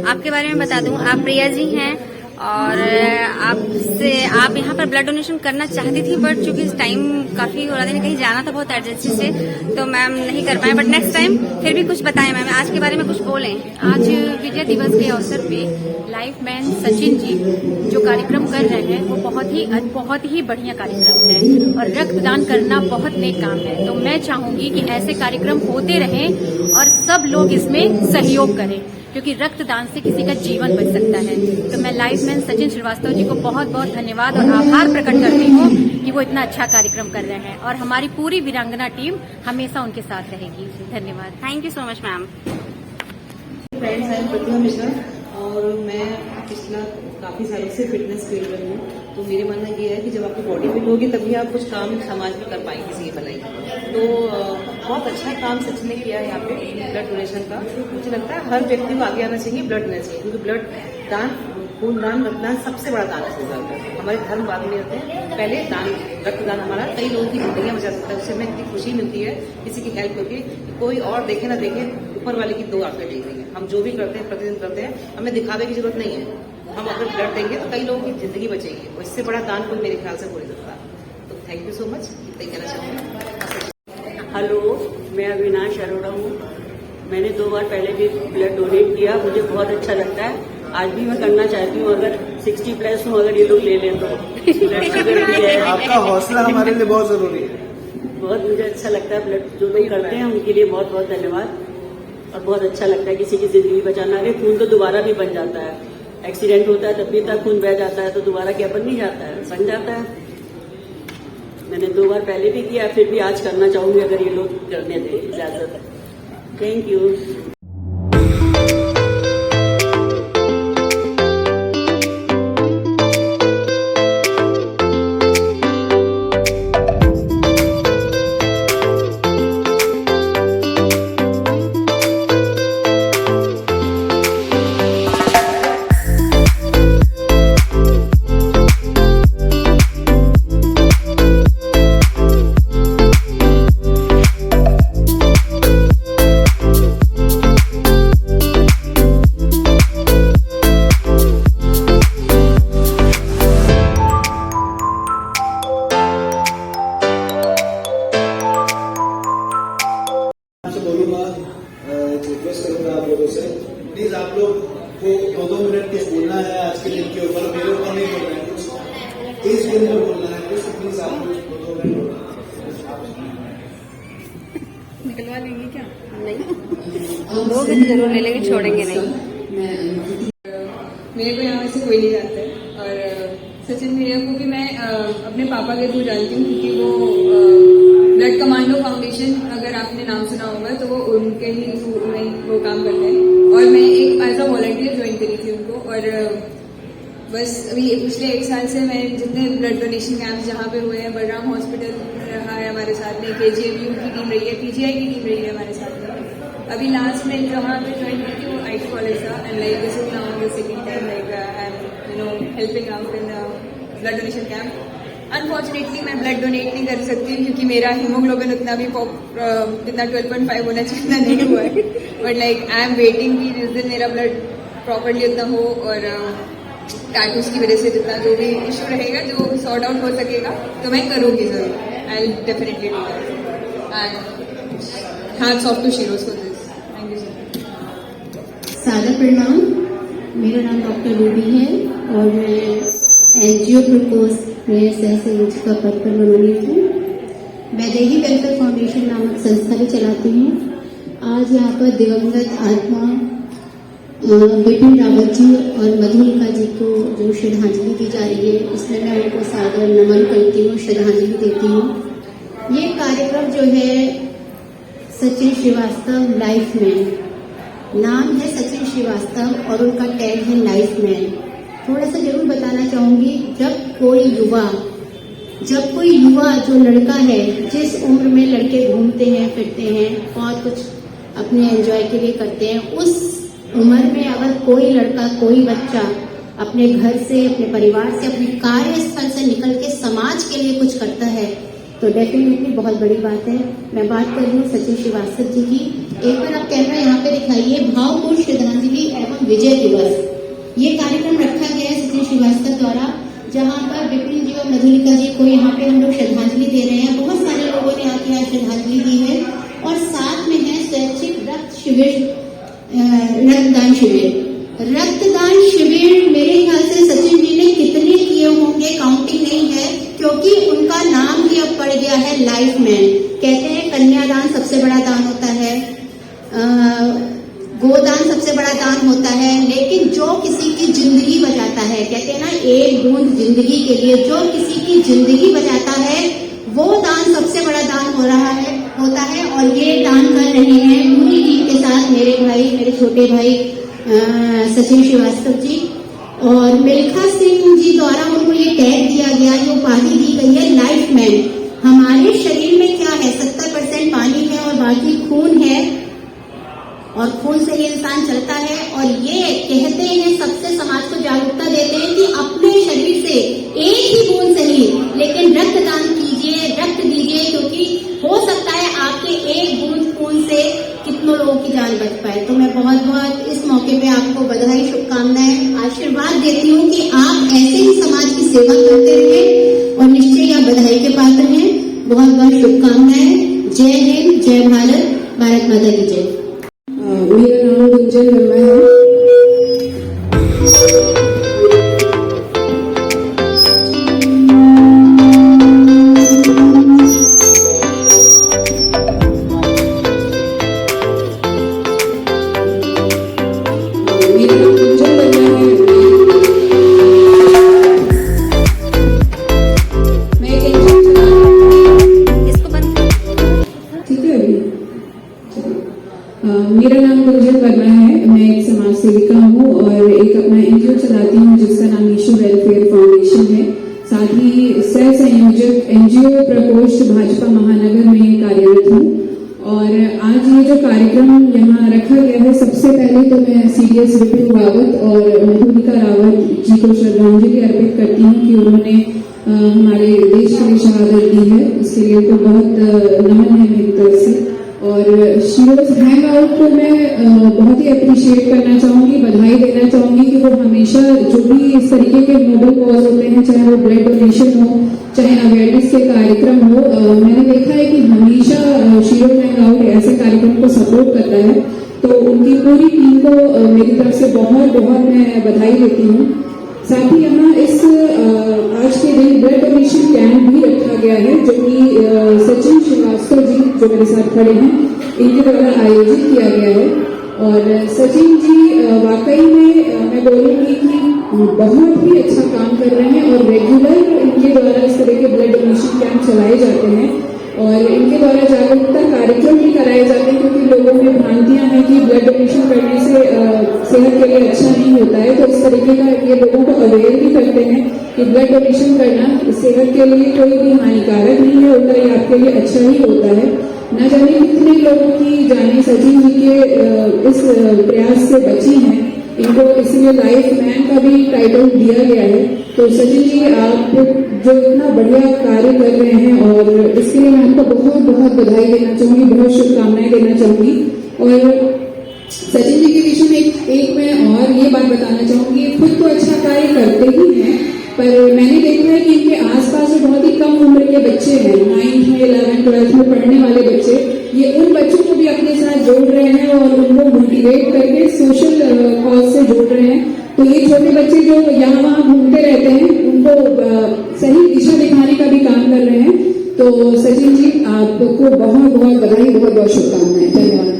आपके बारे में बता दूं, आप प्रिया जी हैं और आप यहाँ पर ब्लड डोनेशन करना चाहती थी, बट चूंकि टाइम काफी हो रहा था, कहीं जाना था बहुत अर्जेंसी से, तो मैम नहीं कर पाए। बट नेक्स्ट टाइम फिर भी कुछ बताएं मैम, आज के बारे में कुछ बोलें। आज विजय दिवस के अवसर पे लाइफ मैन सचिन जी जो कार्यक्रम कर रहे हैं वो बहुत ही बढ़िया कार्यक्रम है और रक्तदान करना बहुत नेक काम है। तो मैं चाहूंगी कि ऐसे कार्यक्रम होते रहें और सब लोग इसमें सहयोग करें, क्योंकि रक्तदान से किसी का जीवन बच सकता है। तो मैं लाइफ मैन सचिन श्रीवास्तव जी को बहुत बहुत धन्यवाद और आभार प्रकट करती हूँ कि वो इतना अच्छा कार्यक्रम कर रहे हैं और हमारी पूरी वीरांगना टीम हमेशा उनके साथ रहेगी। धन्यवाद। Thank you so much ma'am. Friends, I am Pratibha Mishra और मैं पिछला काफी सालों से फिटनेस फील्ड में हूँ। तो मेरे मानना ये है कि जब आपकी बॉडी फिट होगी तभी आप कुछ काम समाज में कर पाएंगे किसी की भलाई। तो बहुत अच्छा काम सचिन ने किया है यहाँ पे ब्लड डोनेशन का। मुझे लगता है हर व्यक्ति को आगे आना चाहिए, ब्लड देना चाहिए, क्योंकि ब्लड दान, खून दान, रक्तदान सबसे बड़ा दान है। हमारे धर्म बाद में रहते हैं, पहले दान, रक्तदान हमारा कई लोगों की जिंदगियां बचा सकता है। उससे हमें इतनी खुशी मिलती है किसी की हेल्प करके। कोई और देखे ना देखे, ऊपर वाले की दो आंखें टेक रही है। हम जो भी करते हैं, प्रतिदिन करते हैं, हमें दिखावे की जरूरत नहीं है। हम अगर ब्लड देंगे तो कई लोगों की जिंदगी बचेगी और इससे बड़ा दान कोई मेरे ख्याल से हो नहीं सकता। तो थैंक यू सो मच। इतना कहना चाहूँगी। हेलो, मैं अविनाश अरोड़ा हूँ। मैंने 2 बार पहले भी ब्लड डोनेट किया, मुझे बहुत अच्छा लगता है। आज भी मैं करना चाहती हूँ, अगर 60+ हूँ, अगर ये लोग ले लें तो। आपका हौसला हमारे लिए बहुत जरूरी है। बहुत मुझे अच्छा लगता है। ब्लड जो लोग करते हैं उनके लिए बहुत बहुत धन्यवाद। और बहुत अच्छा लगता है किसी की जिंदगी बचाना। अरे खून तो दोबारा भी बन जाता है, एक्सीडेंट होता है तब भी तक खून बह जाता है, तो दोबारा क्या बन नहीं जाता है, बन जाता है। मैंने 2 बार पहले भी किया, फिर भी आज करना चाहूंगी अगर ये लोग करने दें इजाजत। Thank you. रिक्वेस्ट करूंगा आप लोगों से, प्लीज आप लोग को 2-2 मिनट कुछ बोलना है आज के दिन के ऊपर, मेरे ऊपर नहीं बोलना है, कुछ इस दिन में बोलना है, कुछ प्लीज आप लोग 2-2 मिनट बोलना है। निकलवा लेंगे क्या? नहीं, लोग जरूर ले लेंगे, छोड़ेंगे नहीं। मेरे को यहाँ से कोई नहीं जानता है, और सचिन भैया को भी मैं अपने पापा के थ्रू जानती हूँ, क्योंकि वो ब्लड कमांडो फाउंडेशन, अगर आपने नाम सुना होगा तो वो उनके ही थ्रू में वो काम करते हैं, और मैं एक एज अ वॉलंटियर ज्वाइन करी थी उनको। और बस अभी पिछले 1 साल से मैं जितने ब्लड डोनेशन कैंप्स जहाँ पे हुए हैं, बलराम हॉस्पिटल रहा है हमारे साथ में, KGMU की टीम रही है, PGI की टीम रही है हमारे साथ में। अभी लास्ट में जहाँ पे ज्वाइन की थी वो IT कॉलेज था, and like this is now the second time like I am helping out in blood donation camp. Unfortunately मैं ब्लड डोनेट नहीं कर सकती क्योंकि मेरा हीमोग्लोबिन उतना भी इतना 12.5 होना चाहिए, इतना नहीं हुआ है, but like I am waiting कि जिस दिन मेरा ब्लड प्रॉपरली उतना हो, और टैटूज की वजह से जितना जो भी इशू रहेगा जो सॉर्ट आउट हो सकेगा तो मैं करूँगी जरूर, I will definitely do that, and hats off to Sheroes for this. Thank you so much. सादर प्रणाम, मेरा नाम डॉक्टर रूबी है और मैं NGO ग्लूकोज में सह पद पर मनोनीत हूँ। वैदेही वेलफेयर फाउंडेशन नामक संस्था भी चलाती हूँ। आज यहाँ पर दिवंगत आत्मा बिपिन रावत जी और मधुलिका जी को जो श्रद्धांजलि दी जा रही है, इसमें मैं उनको सादर नमन करती हूँ, श्रद्धांजलि देती हूँ। ये कार्यक्रम जो है सचिन श्रीवास्तव लाइफ मैन, नाम है सचिन श्रीवास्तव और उनका टैग है लाइफ मैन। थोड़ा सा जरूर बताना चाहूंगी, जब कोई युवा जो लड़का है, जिस उम्र में लड़के घूमते हैं फिरते हैं, बहुत कुछ अपने एंजॉय के लिए करते हैं, उस उम्र में अगर कोई लड़का कोई बच्चा अपने घर से, अपने परिवार से, अपने कार्यस्थल से निकल के समाज के लिए कुछ करता है तो डेफिनेटली बहुत बड़ी बात है। मैं बात कर रही हूँ सचिन श्रीवास्तव जी की। एक बार आप कैमरा यहाँ पे दिखाइए। भावपूर्ण श्रद्धांजलि एवं विजय दिवस, ये कार्यक्रम रखा गया है सचिन श्रीवास्तव द्वारा, जहाँ पर विपिन जी और मधुलिका जी को यहाँ पे हम लोग श्रद्धांजलि दे रहे हैं। बहुत सारे लोगों ने आके यहाँ श्रद्धांजलि दी है, और साथ में है स्वैच्छिक रक्त शिविर, रक्तदान शिविर। रक्तदान शिविर मेरे ख्याल से सचिन जी ने कितने किए होंगे, काउंटिंग नहीं है, क्योंकि उनका नाम ही अब पड़ गया है लाइफ मैन। कहते हैं कन्यादान सबसे बड़ा दान होता है, गोदान सबसे बड़ा दान होता है, लेकिन जो किसी की जिंदगी बचाता है, कहते हैं ना एक बूंद जिंदगी के लिए, जो किसी की जिंदगी बचाता है वो दान सबसे बड़ा दान होता है। और ये दान कर रहे हैं पूरी टीम के साथ मेरे छोटे भाई सचिन श्रीवास्तव जी और मिल्खा सिंह जी द्वारा उनको ये टैग दिया गया, ये उपाधि दी गई है लाइफ मैन। हमारे शरीर में क्या है, 70% पानी है और बाकी खून है, और खून से ये इंसान चलता है। और ये कहते हैं, सबसे समाज को जागरूकता देते हैं कि अपने शरीर से एक ही बूंद सही, लेकिन रक्तदान कीजिए, रक्त दीजिए, क्योंकि हो सकता है आपके एक बूंद खून से कितनों लोगों की जान बच पाए। तो मैं बहुत बहुत इस मौके पे आपको बधाई, शुभकामनाएं, आशीर्वाद देती हूँ कि आप ऐसे ही समाज की सेवा करते रहे और निश्चय आप बधाई के पात्र हैं। बहुत बहुत शुभकामनाएं। जय हिंद, जय भारत, भारत माता की जय। मेरा नाम गुंजन वर्मा है। मेरा नाम गुंजन वर्मा है। मैं एक एनजीओ ठीक है अभी मेरा नाम गुंजन वर्मा है। मैं एक समाज सेविका हूँ और एक अपना एनजीओ चलाती हूँ जिसका नाम ईशू वेलफेयर फाउंडेशन है। साथ ही सह संयोजक एनजीओ प्रकोष्ठ भाजपा महानगर में कार्यरत हूँ। और आज ये जो कार्यक्रम यहाँ रखा गया है, सबसे पहले तो मैं सीडीएस विपिन रावत और मधुलिका रावत जी को श्रद्धांजलि अर्पित करती हूँ कि उन्होंने हमारे देश के लिए शहादत दी है। इसके लिए तो बहुत नमन है मेरी तरफ से। और शीरोज हैंग आउट को मैं बहुत ही अप्रिशिएट करना चाहूंगी, बधाई देना चाहूंगी कि वो हमेशा जो भी इस तरीके के नोबल कॉज होते हैं, चाहे वो ब्लड डोनेशन हो, चाहे अवेयरनेस के कार्यक्रम हो, मैंने देखा है कि हमेशा शीरोज हैंग आउट ऐसे कार्यक्रम को सपोर्ट करता है। तो उनकी पूरी टीम को मेरी तरफ से बहुत बहुत मैं बधाई देती हूँ। साथ ही यहाँ इस आज के दिन ब्लड डोनेशन कैंप भी रखा गया है जो कि सचिन श्रीवास्तव जी जो मेरे साथ खड़े हैं इनके द्वारा आयोजित किया गया है। और सचिन जी वाकई में मैं बोलूँगी कि बहुत ही अच्छा काम कर रहे हैं और रेगुलर इनके द्वारा इस तरह के ब्लड डोनेशन कैंप चलाए जाते हैं और इनके द्वारा जागरूकता कार्यक्रम भी कराए जाते हैं क्योंकि लोगों में भ्रांतियां हैं कि ब्लड डोनेशन करने से सेहत के लिए अच्छा नहीं होता है। तो इस तरीके का ये लोगों को अवेयर भी करते हैं कि ब्लड डोनेशन करना सेहत के लिए कोई भी हानिकारक नहीं है, उल्टा ये आपके लिए अच्छा ही होता है। न जाने कितने लोगों की जाने सचिन जी के इस प्रयास से बची हैं। इनको इसलिए लाइफ मैन का भी टाइटल दिया गया है। तो सचिन जी आप जो इतना बढ़िया कार्य कर रहे हैं और इसके लिए मैं आपको बहुत बहुत बधाई देना चाहूंगी, बहुत शुभकामनाएं देना चाहूंगी। और सचिन जी के विषय में एक मैं और ये बात बताना चाहूंगी, खुद तो अच्छा कार्य करते ही हैं पर मैंने देखा है कि इनके आसपास जो बहुत ही कम उम्र के बच्चे हैं, 9th में 11th 12th में पढ़ने वाले बच्चे, ये उन बच्चों को भी अपने साथ जोड़ रहे हैं और उनको मोटिवेट करके सोशल कॉज से जोड़ रहे हैं। तो ये छोटे बच्चे जो यहाँ वहाँ घूमते रहते हैं उनको सही दिशा दिखाने का भी काम कर रहे हैं। तो सचिन जी आपको बहुत बहुत बधाई, बहुत बहुत शुभकामनाएं। धन्यवाद।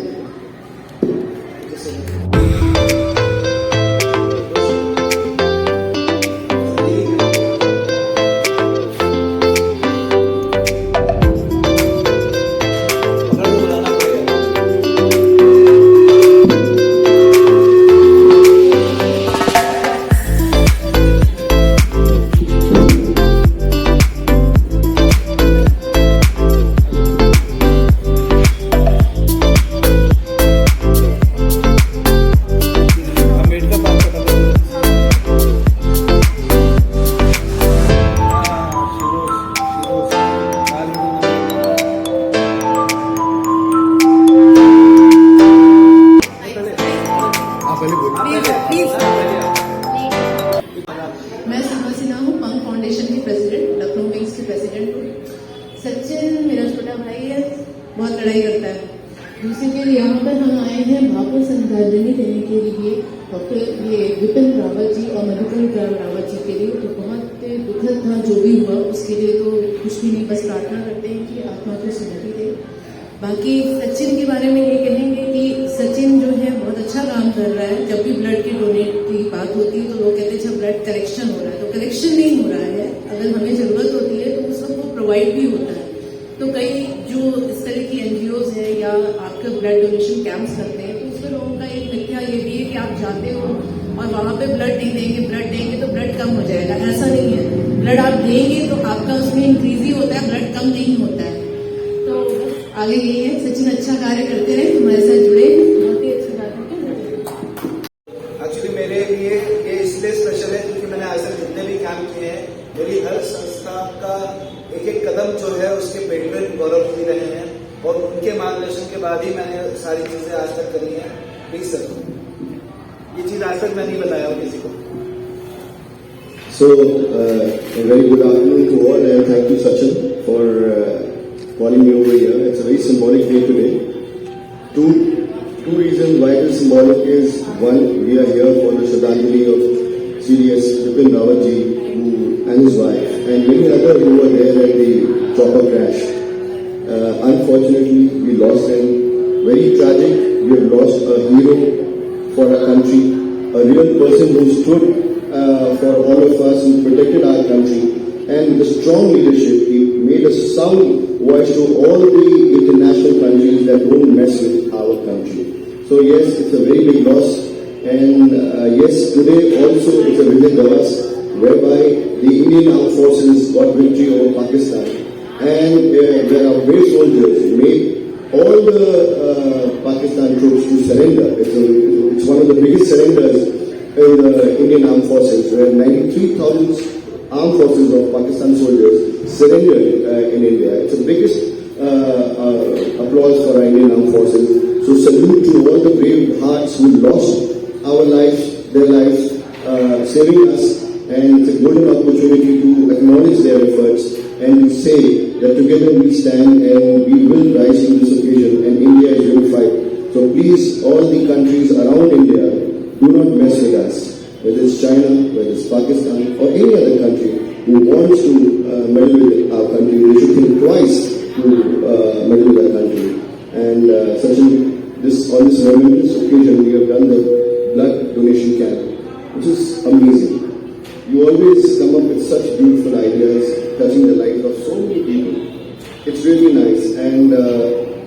मैं सीमा सिन्हा हूँ, पंख फाउंडेशन की प्रेसिडेंट, लखनऊ विंग्स की प्रेसिडेंट हूँ। सचिन मेरा छोटा भाई है, बहुत लड़ाई करता है। दूसरी चीज यहाँ पर हम आए हैं भावपूर्ण श्रद्धांजलि देने के लिए डॉक्टर ये विपिन रावत जी और मधुलिका रावत जी के लिए। तो बहुत दुखद था जो भी हुआ, उसके लिए तो कुछ भी नहीं, बस प्रार्थना करते हैं कि आत्मा को सुनती दे। बाकी सचिन के बारे में ये कहेंगे कि सचिन जो है बहुत अच्छा काम कर रहा है। जब भी ब्लड की डोनेट की बात होती है तो लोग कहते हैं अच्छा ब्लड कलेक्शन हो रहा है, तो कलेक्शन नहीं हो रहा है। अगर हमें जरूरत होती है तो उस वक्त वो प्रोवाइड भी होता है। तो कई जो इस तरह की एनजीओज है या आपके ब्लड डोनेशन कैंप्स लगते हैं तो उसमें लोगों का एक मिथ्या ये भी है कि आप जाते हो और वहां पे ब्लड नहीं देंगे, ब्लड देंगे तो ब्लड कम हो जाएगा। ऐसा नहीं है, ब्लड आप देंगे तो आपका उसमें इंक्रीज ही होता है, ब्लड कम नहीं होता है। तो आगे यही है, सचिन अच्छा कार्य करते रहे, हमारे साथ जुड़े, बहुत ही अच्छा कार्य करते। एक्चुअली मेरे लिए ये इसलिए स्पेशल है क्योंकि मैंने आज तक जितने भी काम किए हैं, मेरी हर संस्था का एक एक कदम जो है उसके पेटेंट गौरव भी रहे हैं और उनके मार्गदर्शन के बाद ही मैंने सारी चीजें आज तक करी हैं। प्लीज सर, ये चीज आज तक मैं नहीं बताया हूँ किसी को। So, a very good afternoon to all and thank you Sachin for calling me over here. It's a very symbolic day today. Two reasons why it is symbolic is, one, we are here for the Shraddhanjali of CDS Vipin Rawat ji and his wife and many others who were there at the chopper crash. Unfortunately, we lost him. Very tragic. We have lost a hero for our country, a a real person who stood for all of us, who protected our country, and with a strong leadership, he made a sound voice to all the international countries that don't mess with our country. So yes, it's a very big loss, and yes, today also it's a Vijay Diwas, whereby the Indian Armed Forces got victory over Pakistan, and where our brave soldiers made all the Pakistan troops to surrender. It's one of the biggest surrenders in the Indian Armed Forces, where 93,000 armed forces of Pakistan soldiers surrendered in India. It's the biggest applause for our Indian Armed Forces. So salute to all the brave hearts who lost their lives, saving us, and it's a golden opportunity to acknowledge their efforts and to say that together we stand and we will rise to this occasion, and India is unified. So please, all the countries around India, do not mess with us. Whether it's China, whether it's Pakistan, or any other country who wants to meddle with our country, they should think twice to meddle with our country. And on this momentous occasion, we have done the blood donation camp, which is amazing. You always come up with such beautiful ideas, touching the lives of so many people. It's really nice, and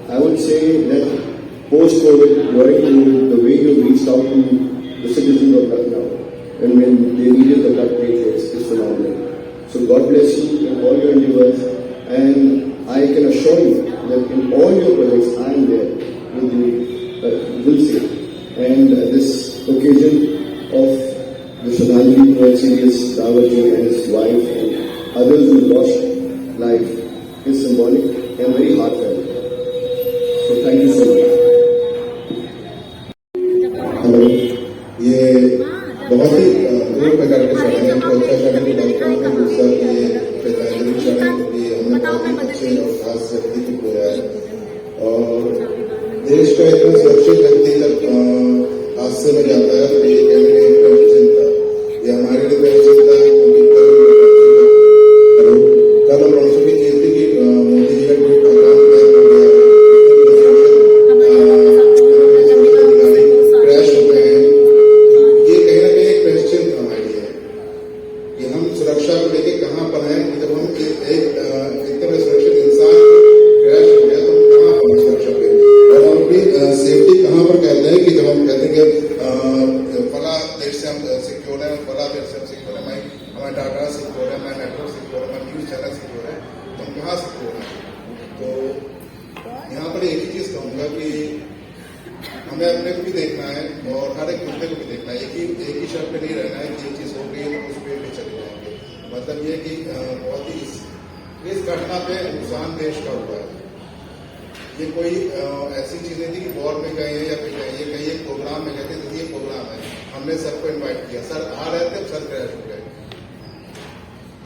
I would say that post-COVID, during COVID, the way you reached out to the citizens of Lucknow, and when they needed the blood platelets, is phenomenal. So God bless you in all your endeavors, and I can assure you that in all your projects, I am there with you, will say. And this occasion of the Shraddhanjali to Seniors Dawarji and his wife and others who lost life is symbolic and very heartfelt. So thank you so much. Hello. ये बहुत ही दो प्रकार के शरण है। चौथा शरण की बात करूँ तो दूसरा ये श्रद्धांजलि शरण, ये हमने बहुत ही अच्छे और खास व्यक्ति को खोया है, और देश का इतना सुरक्षित व्यक्ति जब हादसे में जाता है तो ये कहने की कोई चिंता, ये हमारे लिए कोई चिंता है। कल हम परसों की चीज थी कि मोदी जी का कोई प्रोग्राम तय हो गया है, क्रैश हो गए हैं। ये कहीं ना कहीं एक क्वेश्चन था हमारे लिए कि हम सुरक्षा को लेकर कहाँ पर हैं। जब हम एक एकदम सुरक्षित इंसान क्रैश हो गया तो हम कहाँ पर सुरक्षा पे, और हम अपनी सेफ्टी कहाँ पर कहते हैं कि जब हम कहते हैं कि फला देश से हम सिक्योर है, फला देश से हम सिक्योर है, हमारा डाटा सिक्योर है, हमारा नेटवर्क सिक्योर है, हमारा न्यूज चैनल सिक्योर है, तो हम कहाँ सिक्योर है। तो यहाँ पर एक ही चीज कहूंगा कि हमें अपने को भी देखना है और हर एक मुद्दे को भी देखना है। एक ही शर्त पे नहीं रहना है कि ये चीज हो गई है तो उस पर भी चले जाएंगे। मतलब ये कि बहुत ही इस घटना पे नुकसान देश का हुआ है। ये कोई ऐसी चीज नहीं थी कि वॉर में गए हैं या फिर गए, ये कहीं एक प्रोग्राम में गए थे, तो ये प्रोग्राम है, हमने सबको इन्वाइट किया, सर आ रहे थे, सर क्रैश हो गए।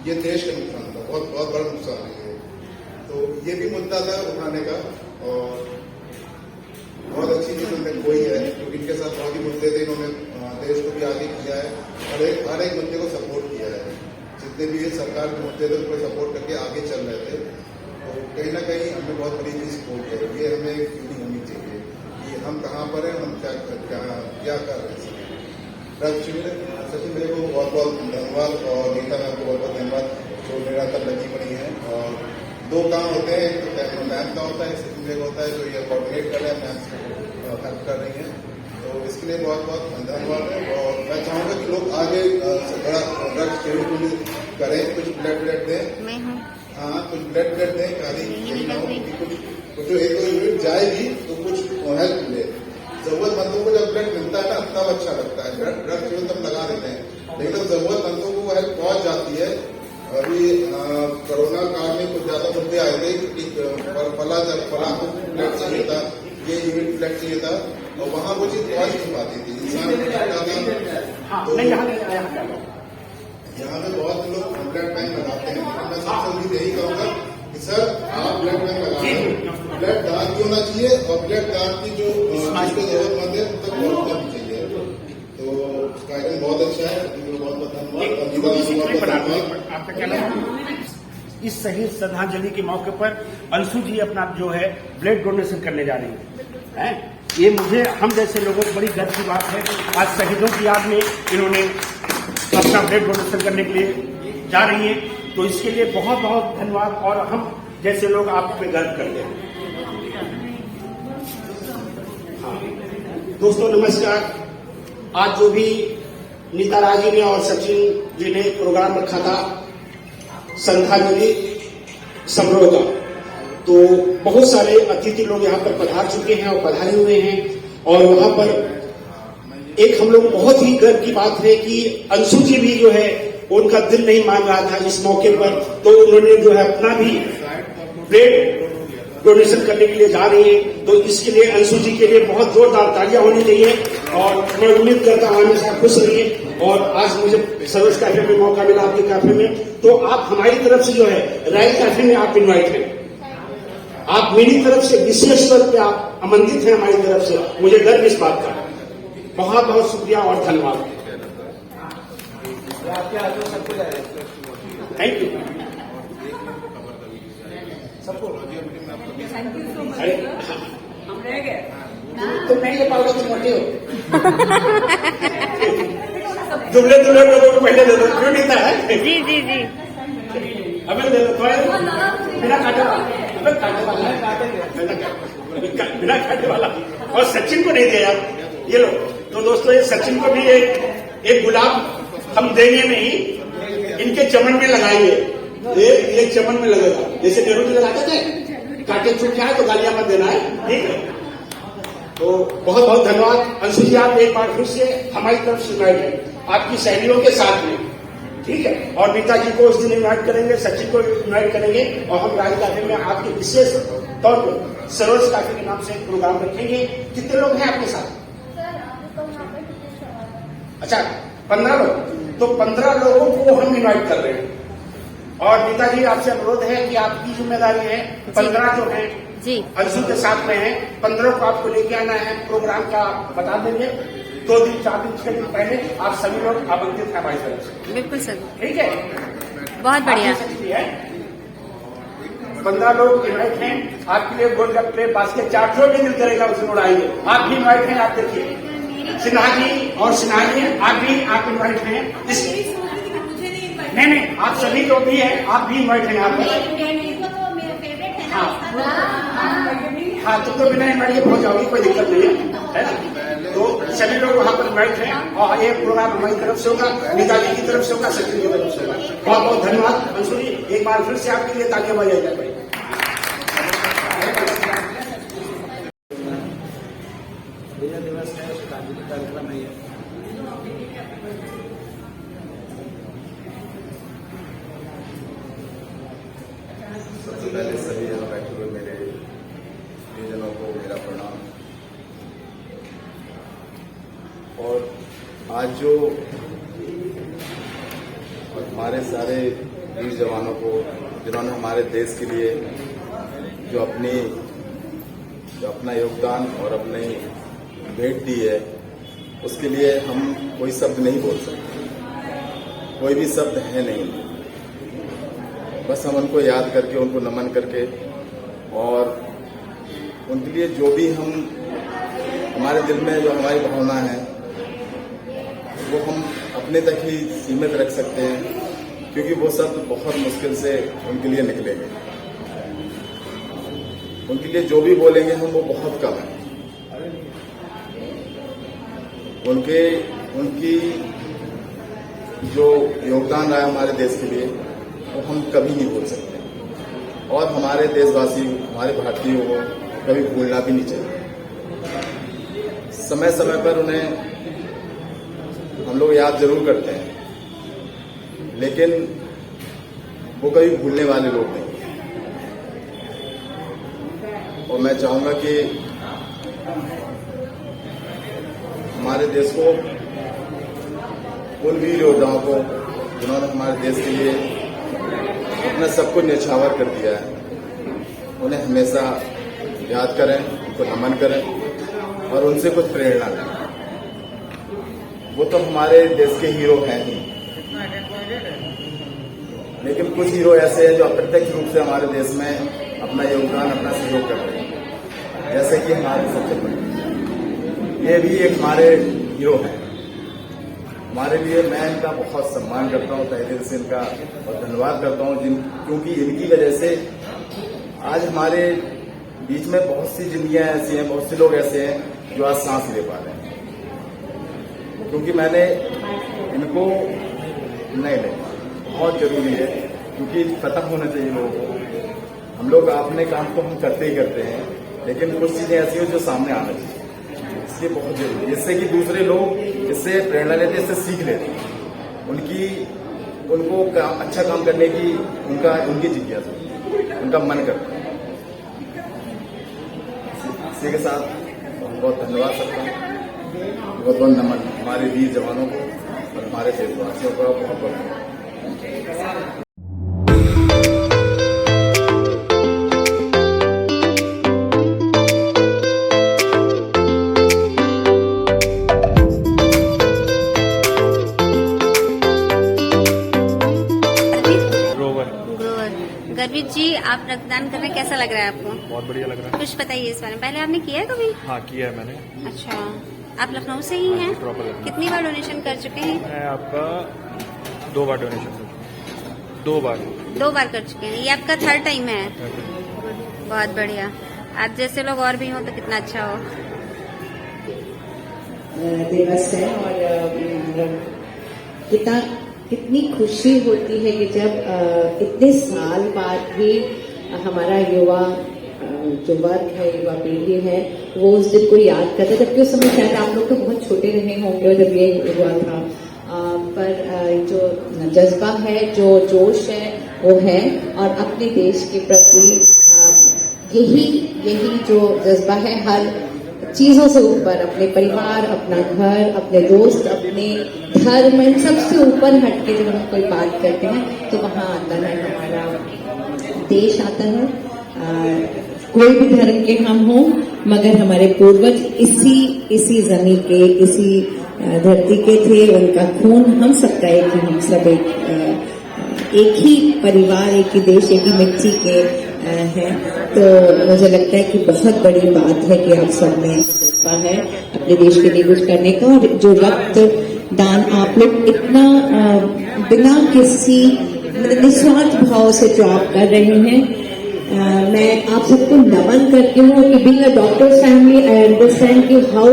ये देश का नुकसान था, बहुत बहुत बड़ा नुकसान है ये। तो ये भी मुद्दा था उठाने का, और बहुत अच्छी चीज उन्होंने कोई है, क्योंकि इनके साथ बहुत ही मुद्दे थे, इन्होंने देश को भी आगे किया है, हर एक मुद्दे को सपोर्ट किया है। जितने भी सरकार के मुद्दे थे उनको सपोर्ट करके आगे चल रहे थे। तो कहीं ना कहीं हमने बहुत बड़ी चीज खोल है। ये हमें एक फीलिंग होनी चाहिए कि हम कहाँ पर हैं, हम क्या कर रहे हैं। सचिन मेरे को बहुत बहुत धन्यवाद, और नीता मैम को बहुत बहुत धन्यवाद जो मेरा तब लगी पड़ी है। और दो काम होते हैं, एक तो मैम का होता है, सचिन मेरे को होता है जो ये कोऑर्डिनेट कर रहे हैं, मैम हेल्प कर रही हैं, तो इसके लिए बहुत बहुत धन्यवाद है। और मैं चाहूँगा कि लोग आगे बड़ा ड्रग्स शेड्यूल करें, कुछ ब्लड दें, हाँ कुछ ब्लड दें, खाली ना हो कि कुछ जो एक दो यूनिट जाएगी तो कुछ हेल्प मिले। जरूरतमंदों को जब ब्लड मिलता है ना तब अच्छा लगता है, ब्लड केवल तब लगा देते हैं, लेकिन जब जरूरतमंदों को हेल्प पहुंच जाती है। अभी कोरोना काल में कुछ ज्यादा मुद्दे आए थे कि फला को ब्लड चाहिए था, ये यूनिट ब्लड चाहिए था, और वहां वो चीज पहुंच नहीं पाती थी, इंसान यहाँ पे बहुत लोग ब्लड बैंक लगाते हैं। मैं सबसे भी यही कहूँगा कि सर आप ब्लड बैंक लगाएं, ब्लड दान भी होना चाहिए, और ब्लड दान की जो जिसको जरूरतमंद है उन तक पहुँचना भी चाहिए। तो उसका आइटम बहुत अच्छा है, बहुत बहुत धन्यवाद। इस शहीद श्रद्धांजलि के मौके पर अंशु जी अपना जो है ब्लड डोनेशन करने जा रही है। ये मुझे हम जैसे लोगों को बड़ी गर्व की बात है। आज शहीदों की याद में इन्होंने अपना ब्लड डोनेशन करने के लिए जा रही है, तो इसके लिए बहुत बहुत धन्यवाद। और हम जैसे लोग आप पे गर्व करते हैं। हाँ। दोस्तों नमस्कार। आज जो भी नीता राज जी ने और सचिन जी ने प्रोग्राम रखा था श्रद्धांजलि समारोह का, तो बहुत सारे अतिथि लोग यहाँ पर पधार चुके हैं और पधारे हुए हैं। और वहां पर एक हम लोग बहुत ही गर्व की बात है कि अंशु जी भी जो है उनका दिल नहीं मान रहा था इस मौके पर, तो उन्होंने जो है अपना भी ब्लड डोनेशन करने के लिए जा रही है। तो इसके लिए अंशु जी के लिए बहुत जोरदार तालियां होनी चाहिए। और मैं उम्मीद करता हूं हमेशा खुश रहिए। और आज मुझे सरोज कैफे में मौका मिला आपके कैफे में, तो आप हमारी तरफ से जो है राय कैफे में आप इन्वाइट हैं। आप मेरी तरफ से विशेष तौर पे आप आमंत्रित हैं हमारी तरफ से। मुझे गर्व इस बात का। बहुत बहुत शुक्रिया और धन्यवाद। थैंक यू सबको। अरे हम रह गए, तुम नहीं ले पाओगे, तुम मोटे हो। दुबले दुबले लोगों को पहले दे दो, क्यों नहीं था? जी जी जी अबे दे दो थोड़ा बिना काटे वाला, बिना काटे वाला। और सचिन को नहीं दिया यार, ये लो। तो दोस्तों ये सचिन को भी एक गुलाब हम देंगे नहीं, इनके चमन में लगाएंगे। ये चमन में लगेगा, जैसे नेहरू जी लगाते थे। काटे चुप जाए तो गालियां मत देना है, ठीक है? तो बहुत बहुत धन्यवाद। अंशु जी आप एक बार फिर से हमारी तरफ से इन्वाइट है आपकी सहेलियों के साथ में, ठीक है? और नीता जी को उस दिन इन्वाइट करेंगे, सचिन को इन्वाइट करेंगे। और हम राज कैफे में आपके विशेष तौर पर सरोज कैफे के नाम से एक प्रोग्राम रखेंगे। कितने लोग हैं आपके साथ? अच्छा 15 लोग। तो 15 लोगों को हम इन्वाइट कर रहे हैं। और नीता जी आपसे अनुरोध है कि आपकी जिम्मेदारी है 15 जो है जी अंशु के साथ में है, 15 को आपको लेके आना है। प्रोग्राम का बता देंगे 2 दिन 4 दिन 6 दिन पहले आप सभी लोग आमंत्रित हैं हमारी तरफ से। बिल्कुल सर, ठीक है, बहुत बढ़िया। 15 लोग इन्वाइट हैं आपके लिए। गोलगप्पे बास्केट चाट जो भी दिल करेगा उसमें उड़ाएंगे। आप भी इन्वाइट हैं। आप देखिए सिन्हा जी और सिन्हा जी आप इन्वाइट हैं। नहीं आप सभी जो भी हैं आप भी इन्वाइट हैं। आप हाँ तो बिना इन्वाइट के पहुंच जाओगी, कोई दिक्कत नहीं है ना? तो सभी लोग वहां पर इन्वाइट हैं। और ये प्रोग्राम हमारी तरफ से होगा, नीता जी की तरफ से होगा, सचिन की तरफ से होगा। बहुत बहुत धन्यवाद अंशु जी, एक बार फिर से आपके लिए तालियां बजाई जाए। दिवस है, श्रद्धांजलि कार्यक्रम है। सबसे पहले सभी यहाँ बैठे हुए मेरे प्रियजनों को मेरा प्रणाम। और आज जो हमारे सारे वीर जवानों को जिन्होंने हमारे देश के लिए जो अपना योगदान और अपनी भेंट दी है, उसके लिए हम कोई शब्द नहीं बोल सकते। कोई भी शब्द है नहीं, बस हम उनको याद करके, उनको नमन करके और उनके लिए जो भी हमारे दिल में जो हमारी भावना है वो हम अपने तक ही सीमित रख सकते हैं, क्योंकि वो शब्द बहुत मुश्किल से उनके लिए निकलेंगे। उनके लिए जो भी बोलेंगे हम वो बहुत कम है। उनकी जो योगदान रहा है हमारे देश के लिए वो हम कभी नहीं भूल सकते। और हमारे देशवासी, हमारे भारतीयों को कभी भूलना भी नहीं चाहिए। समय समय पर उन्हें हम लोग याद जरूर करते हैं, लेकिन वो कभी भूलने वाले लोग नहीं। और मैं चाहूंगा कि हमारे देश को, उन वीर योद्धाओं को जिन्होंने हमारे देश के लिए अपना सब कुछ न्यौछावर कर दिया है, उन्हें हमेशा याद करें, उनको नमन करें और उनसे कुछ प्रेरणा लें। वो तो हमारे देश के हीरो हैं ही, लेकिन कुछ हीरो ऐसे हैं जो अप्रत्यक्ष रूप से हमारे देश में अपना योगदान, अपना सहयोग कर रहे हैं, जैसे कि हमारे सबसे बड़े ये भी एक हमारे हीरो हैं हमारे लिए। मैं इनका बहुत सम्मान करता हूँ, तहे दिल से इनका और धन्यवाद करता हूँ क्योंकि इनकी वजह से आज हमारे बीच में बहुत सी जिंदगियां ऐसी हैं, बहुत से लोग ऐसे हैं जो आज सांस ले पा रहे हैं, क्योंकि मैंने इनको नहीं ले बहुत जरूरी है, क्योंकि खत्म होना चाहिए लोगों को। हम लोग अपने काम को हम करते ही करते हैं, लेकिन कुछ चीजें ऐसी हो जो सामने आना चाहिए, इसलिए बहुत जरूरी है, जिससे कि दूसरे लोग इससे प्रेरणा लेते, इससे सीख लेते हैं, उनको अच्छा काम करने की उनकी जिज्ञासा, उनका मन करता है। इसी के साथ बहुत धन्यवाद करता हूँ, बहुत बहुत नमन हमारे वीर जवानों को और हमारे देशवासियों का बहुत बहुत। गर्वित जी, आप रक्तदान कर रहे हैं, कैसा लग रहा है आपको? बहुत बढ़िया लग रहा है। कुछ बताइए इस बारे में। पहले आपने किया है कभी? हाँ, किया है मैंने। अच्छा, आप लखनऊ से ही हैं? कितनी बार डोनेशन कर चुके हैं? मैं आपका 2 बार डोनेशन कर चुका हूँ। 2 बार कर चुके हैं। ये आपका 3rd टाइम है? बहुत बढ़िया। आप जैसे लोग और भी हो तो कितना अच्छा हो। दिवस है और कितनी खुशी होती है कि जब इतने साल बाद भी हमारा युवा जो वर्ग है, युवा पीढ़ी है, वो उस दिन को याद करता है, जबकि उस समय शायद आप लोग तो बहुत छोटे रहे होंगे जब ये हुआ था, पर जो जज्बा है, जो जोश है वो है, और अपने देश के प्रति यही जो जज्बा है, हर चीजों से ऊपर अपने परिवार, अपना घर, अपने दोस्त, अपने धर्म, इन सबसे ऊपर हटके जब हम कोई बात करते हैं तो वहाँ आता है हमारा देश आता है। कोई भी धर्म के हम हों, मगर हमारे पूर्वज इसी जमीन के, इसी धरती के थे, उनका खून हम सबका एक ही, हम सब एक ही परिवार, एक ही देश, एक ही मिट्टी के हैं। तो मुझे लगता है कि बहुत बड़ी बात है कि आप सब में है अपने देश के लिए कुछ करने का, और जो रक्त दान आप लोग इतना बिना किसी निस्वार्थ भाव से जो आप कर रहे हैं, मैं आप सबको नमन करती हूँ कि being a doctors family I understand कि how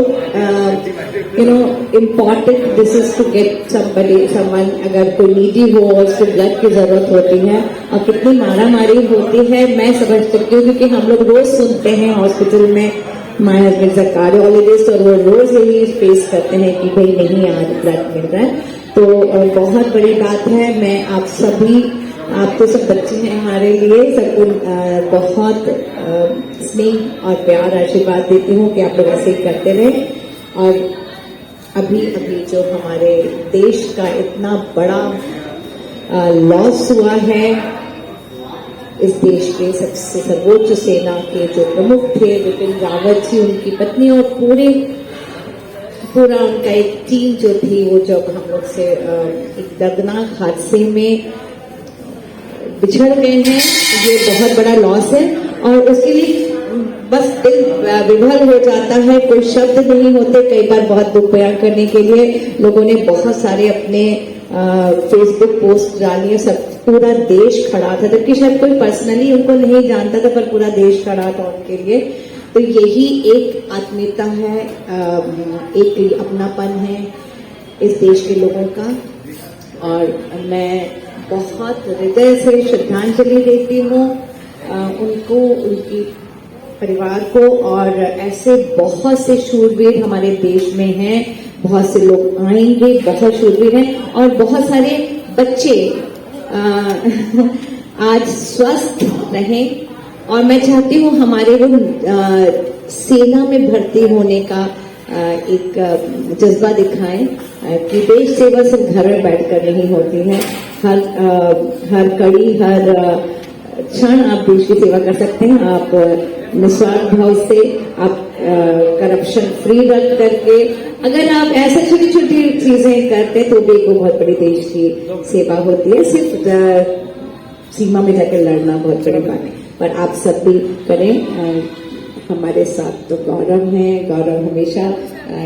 important this is to get someone, अगर कोई नीडी हो और उसको ब्लड की जरूरत होती है, और कितनी मारामारी होती है मैं समझ सकती हूँ, क्योंकि हम लोग रोज सुनते हैं हॉस्पिटल में माय हस्बैंड अ कार्डियोलॉजिस्ट, और वो रोज यही फेस करते हैं कि भाई नहीं आज ब्लड मिल रहा है। तो बहुत बड़ी बात है। मैं आप सभी, आप तो सब बच्चे हैं हमारे लिए, सबको बहुत स्नेह और प्यार आशीर्वाद देती हूँ कि आप लोग ऐसे ही करते रहे। और अभी जो हमारे देश का इतना बड़ा लॉस हुआ है, इस देश के सबसे सर्वोच्च सेना के जो प्रमुख थे विपिन रावत जी, उनकी पत्नी और पूरा उनका एक टीम जो थी, वो जब हम लोग से एक दर्दनाक हादसे में बिछड़ गए हैं, ये बहुत बड़ा लॉस है। और उसके लिए बस दिल विभल हो जाता है, कोई शब्द नहीं होते। कई बार बहुत दुख बयान करने के लिए लोगों ने बहुत सारे अपने फेसबुक पोस्ट डाली है, सब पूरा देश खड़ा था, जबकि शायद कोई पर्सनली उनको नहीं जानता था, पर पूरा देश खड़ा था उनके लिए। तो यही एक आत्मीयता है, एक अपनापन है इस देश के लोगों का। और मैं बहुत हृदय से श्रद्धांजलि देती हूँ उनको, उनकी परिवार को। और ऐसे बहुत से शूरवीर हमारे देश में हैं, बहुत से लोग आएंगे, बहुत शूरवीर हैं, और बहुत सारे बच्चे आज स्वस्थ रहें। और मैं चाहती हूँ हमारे वो सेना में भर्ती होने का एक जज्बा दिखाएं कि देश सेवा सिर्फ घर में बैठकर नहीं होती है। हर कड़ी, हर क्षण आप देश की सेवा कर सकते हैं। आप निस्वार्थ भाव से, आप करप्शन फ्री रख करके, अगर आप ऐसे छोटी छोटी चीजें करते तो भी को बहुत बड़ी देश की सेवा होती है। सिर्फ सीमा में जाकर लड़ना बहुत बड़ी बात है, पर आप सब भी करें। हमारे साथ तो गौरव हैं। गौरव हमेशा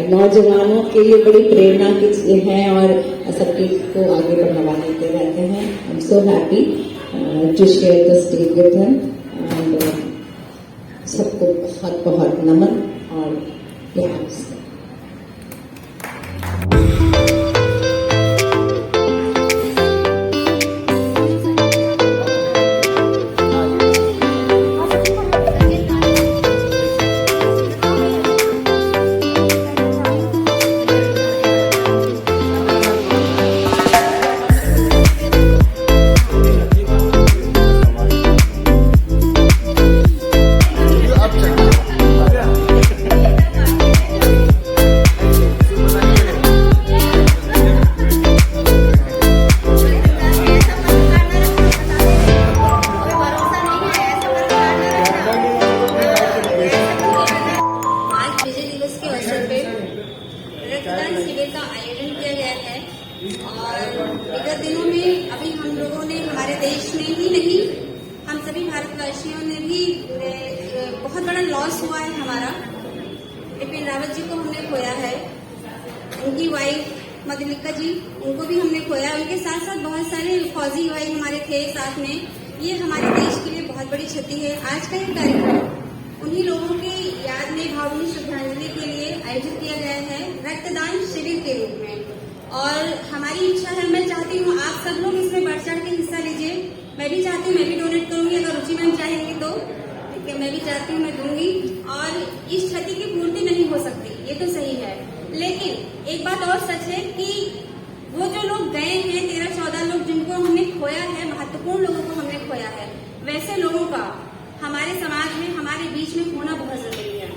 नौजवानों के लिए बड़ी प्रेरणा की हैं और सबकी को आगे बढ़ावा देते रहते हैं। I am so happy to share the stage with him and सबको बहुत बहुत नमन और प्यार से। रक्तदान शिविर का आयोजन किया गया है और विगत दिनों में अभी हम लोगों ने हमारे देश में ही नहीं, हम सभी भारतवासियों ने भी बहुत बड़ा लॉस हुआ है हमारा। बिपिन रावत जी को हमने खोया है, उनकी वाइफ मधुलिका जी, उनको भी हमने खोया। उनके साथ साथ बहुत सारे फौजी भाई हमारे थे साथ में। ये हमारे देश के लिए बहुत बड़ी क्षति है। आज का ये कार्यक्रम उन्हीं लोगों की याद में भावभीनी श्रद्धांजलि के लिए आयोजित किया गया है रक्तदान शिविर के रूप में। और हमारी इच्छा है, मैं चाहती हूँ आप सब लोग इसमें बढ़ चढ़ के हिस्सा लीजिए। मैं भी चाहती हूँ, मैं भी डोनेट करूंगी, अगर रुचि मैम चाहेंगी तो मैं भी चाहती हूँ, मैं दूंगी। और इस क्षति की पूर्ति नहीं हो सकती, ये तो सही है, लेकिन एक बात और सच है कि वो जो लोग गए हैं 13-14 लोग जिनको हमने खोया है, महत्वपूर्ण लोगों को हमने खोया है, वैसे लोगों का हमारे समाज में, हमारे बीच में होना बहुत जरूरी है।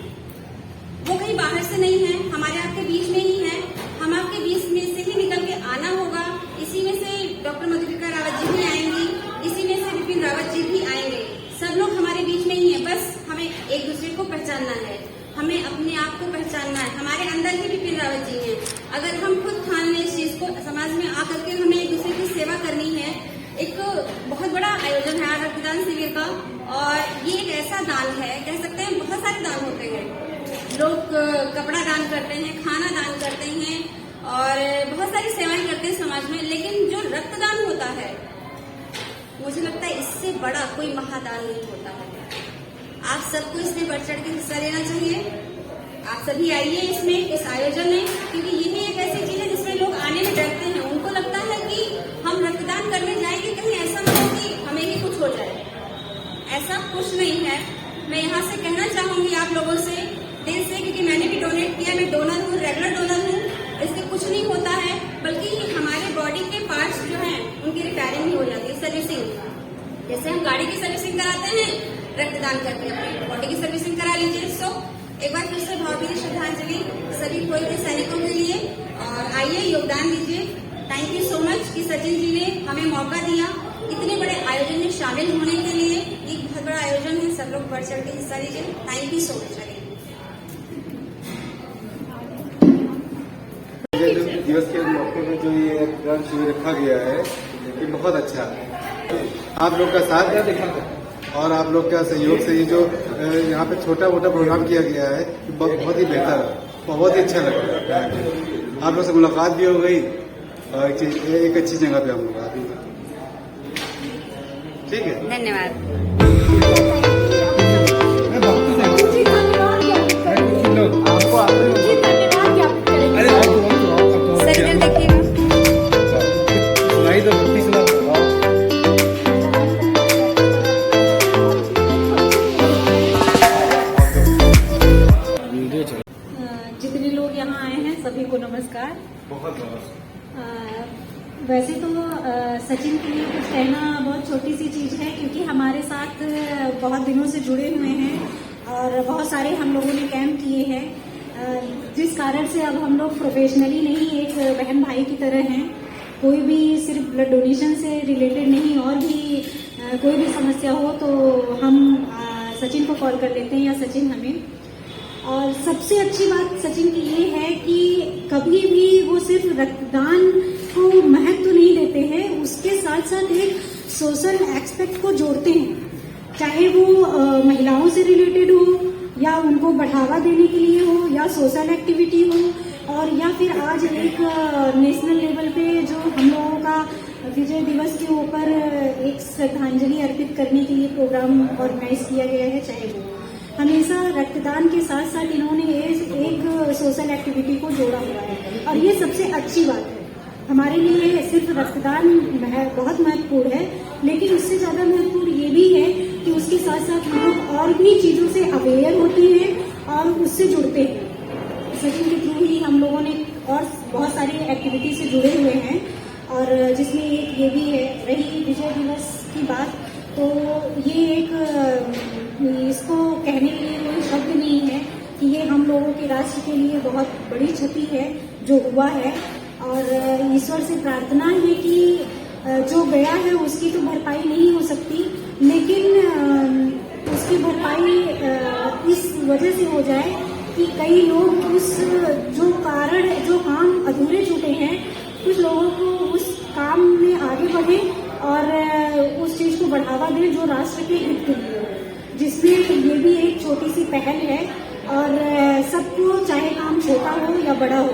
वो कहीं बाहर से नहीं है, हमारे आपके बीच में ही है। हम आपके बीच में से ही निकल के आना होगा। इसी में से डॉक्टर मधुलिका रावत जी भी आएंगी, इसी में से बिपिन रावत जी भी आएंगे। सब लोग हमारे बीच में ही है, बस हमें एक दूसरे को पहचानना है, हमें अपने आप को पहचानना है। हमारे अंदर ही बिपिन रावत जी हैं। अगर हम खुद ठान लें इस चीज को, समाज में आकर के हमें एक दूसरे की सेवा करनी है। एक बहुत बड़ा आयोजन है रक्तदान शिविर का, और ये एक ऐसा दान है, कह सकते हैं बहुत सारे दान होते हैं। लोग कपड़ा दान करते हैं, खाना दान करते हैं और बहुत सारी सेवाएं करते हैं समाज में, लेकिन जो रक्तदान होता है, मुझे लगता है इससे बड़ा कोई महादान नहीं होता है। आप सबको इसमें बढ़ चढ़ के हिस्सा लेना चाहिए। आप सभी आइए इसमें, इस आयोजन में, क्योंकि यही एक ऐसी चीज है जिसमें लोग आने में डरते हैं। उनको लगता है कि हम रक्तदान करने जाएंगे, कहीं ऐसा ना हो कि हमें ही कुछ हो जाए। ऐसा कुछ नहीं है। मैं यहाँ से कहना चाहूंगी आप लोगों से दिल से, क्योंकि मैंने भी डोनेट किया, मैं डोनर हूँ, रेगुलर डोनर हूँ। इससे कुछ नहीं होता है, बल्कि हमारे बॉडी के पार्ट्स जो हैं उनकी रिपेयरिंग ही हो जाती है, सर्विसिंग। जैसे हम गाड़ी की सर्विसिंग कराते हैं, रक्तदान करके अपनी बॉडी की सर्विसिंग करा लीजिए। सो एक बार फिर से भावभीनी श्रद्धांजलि सभी खोए हुए सैनिकों के लिए, और आइए योगदान दीजिए। थैंक यू सो मच कि सचिन जी ने हमें मौका दिया इतने बड़े आयोजन में शामिल होने के लिए। एक बहुत बड़ा आयोजन है, सब लोग बढ़ चढ़ के हिस्सा लीजिए। Thank you so much. दिवस के मौके में जो ये रक्तदान शिविर रखा गया है, ये बहुत अच्छा है। आप लोग का साथ और आप लोग का सहयोग से ये जो यहाँ पे छोटा मोटा प्रोग्राम किया गया है, बहुत ही बेहतर, बहुत ही अच्छा लग रहा है। आप लोग से मुलाकात भी हो गई और एक अच्छी जगह पे हम लोग आ गए। ठीक है, धन्यवाद। जितने लोग यहाँ आए हैं सभी को नमस्कार। बहुत नमस्कार। वैसे तो सचिन के लिए कुछ कहना बहुत छोटी सी चीज है, क्योंकि हमारे साथ बहुत दिनों से जुड़े हुए हैं और बहुत सारे हम लोगों ने कैंप किए हैं, जिस कारण से अब हम लोग प्रोफेशनली नहीं, एक बहन भाई की तरह हैं। कोई भी सिर्फ ब्लड डोनेशन से रिलेटेड नहीं, और भी कोई भी समस्या हो तो हम सचिन को कॉल कर लेते हैं या सचिन हमें। और सबसे अच्छी बात सचिन की ये है कि कभी भी वो सिर्फ रक्तदान को महत्व नहीं देते हैं, उसके साथ साथ एक सोशल एस्पेक्ट को जोड़ते हैं, चाहे वो महिलाओं से रिलेटेड हो, या उनको बढ़ावा देने के लिए हो या सोशल एक्टिविटी हो, और या फिर आज एक नेशनल लेवल पे जो हम लोगों का विजय दिवस के ऊपर एक श्रद्धांजलि अर्पित करने के लिए प्रोग्राम ऑर्गेनाइज किया गया है, चाहे वो हमेशा रक्तदान के साथ साथ इन्होंने एक सोशल एक्टिविटी को जोड़ा हुआ है, और ये सबसे अच्छी बात है। हमारे लिए सिर्फ रक्तदान बहुत महत्वपूर्ण है, लेकिन उससे ज्यादा महत्वपूर्ण ये भी है कि उसके साथ साथ हम लोग और भी चीजों से अवेयर होते हैं और उससे जुड़ते हैं। सचिन के थ्रू ही हम लोगों ने और बहुत सारी एक्टिविटी से जुड़े हुए हैं, और जिसमें एक ये भी है रही विजय दिवस की बात, तो ये एक इसको कहने के लिए कोई शब्द नहीं है कि ये हम लोगों के राष्ट्र के लिए बहुत बड़ी क्षति है जो हुआ है, और ईश्वर से प्रार्थना है कि जो गया है उसकी तो भरपाई नहीं हो सकती, लेकिन उसकी भरपाई इस वजह से हो जाए कि कई लोग उस जो कारण जो काम अधूरे छूटे हैं, कुछ लोगों को उस काम में आगे बढ़े और उस चीज को बढ़ावा दें जो राष्ट्र के हित के लिए हो, जिसमें ये भी एक छोटी सी पहल है। और सबको चाहे काम छोटा हो या बड़ा हो,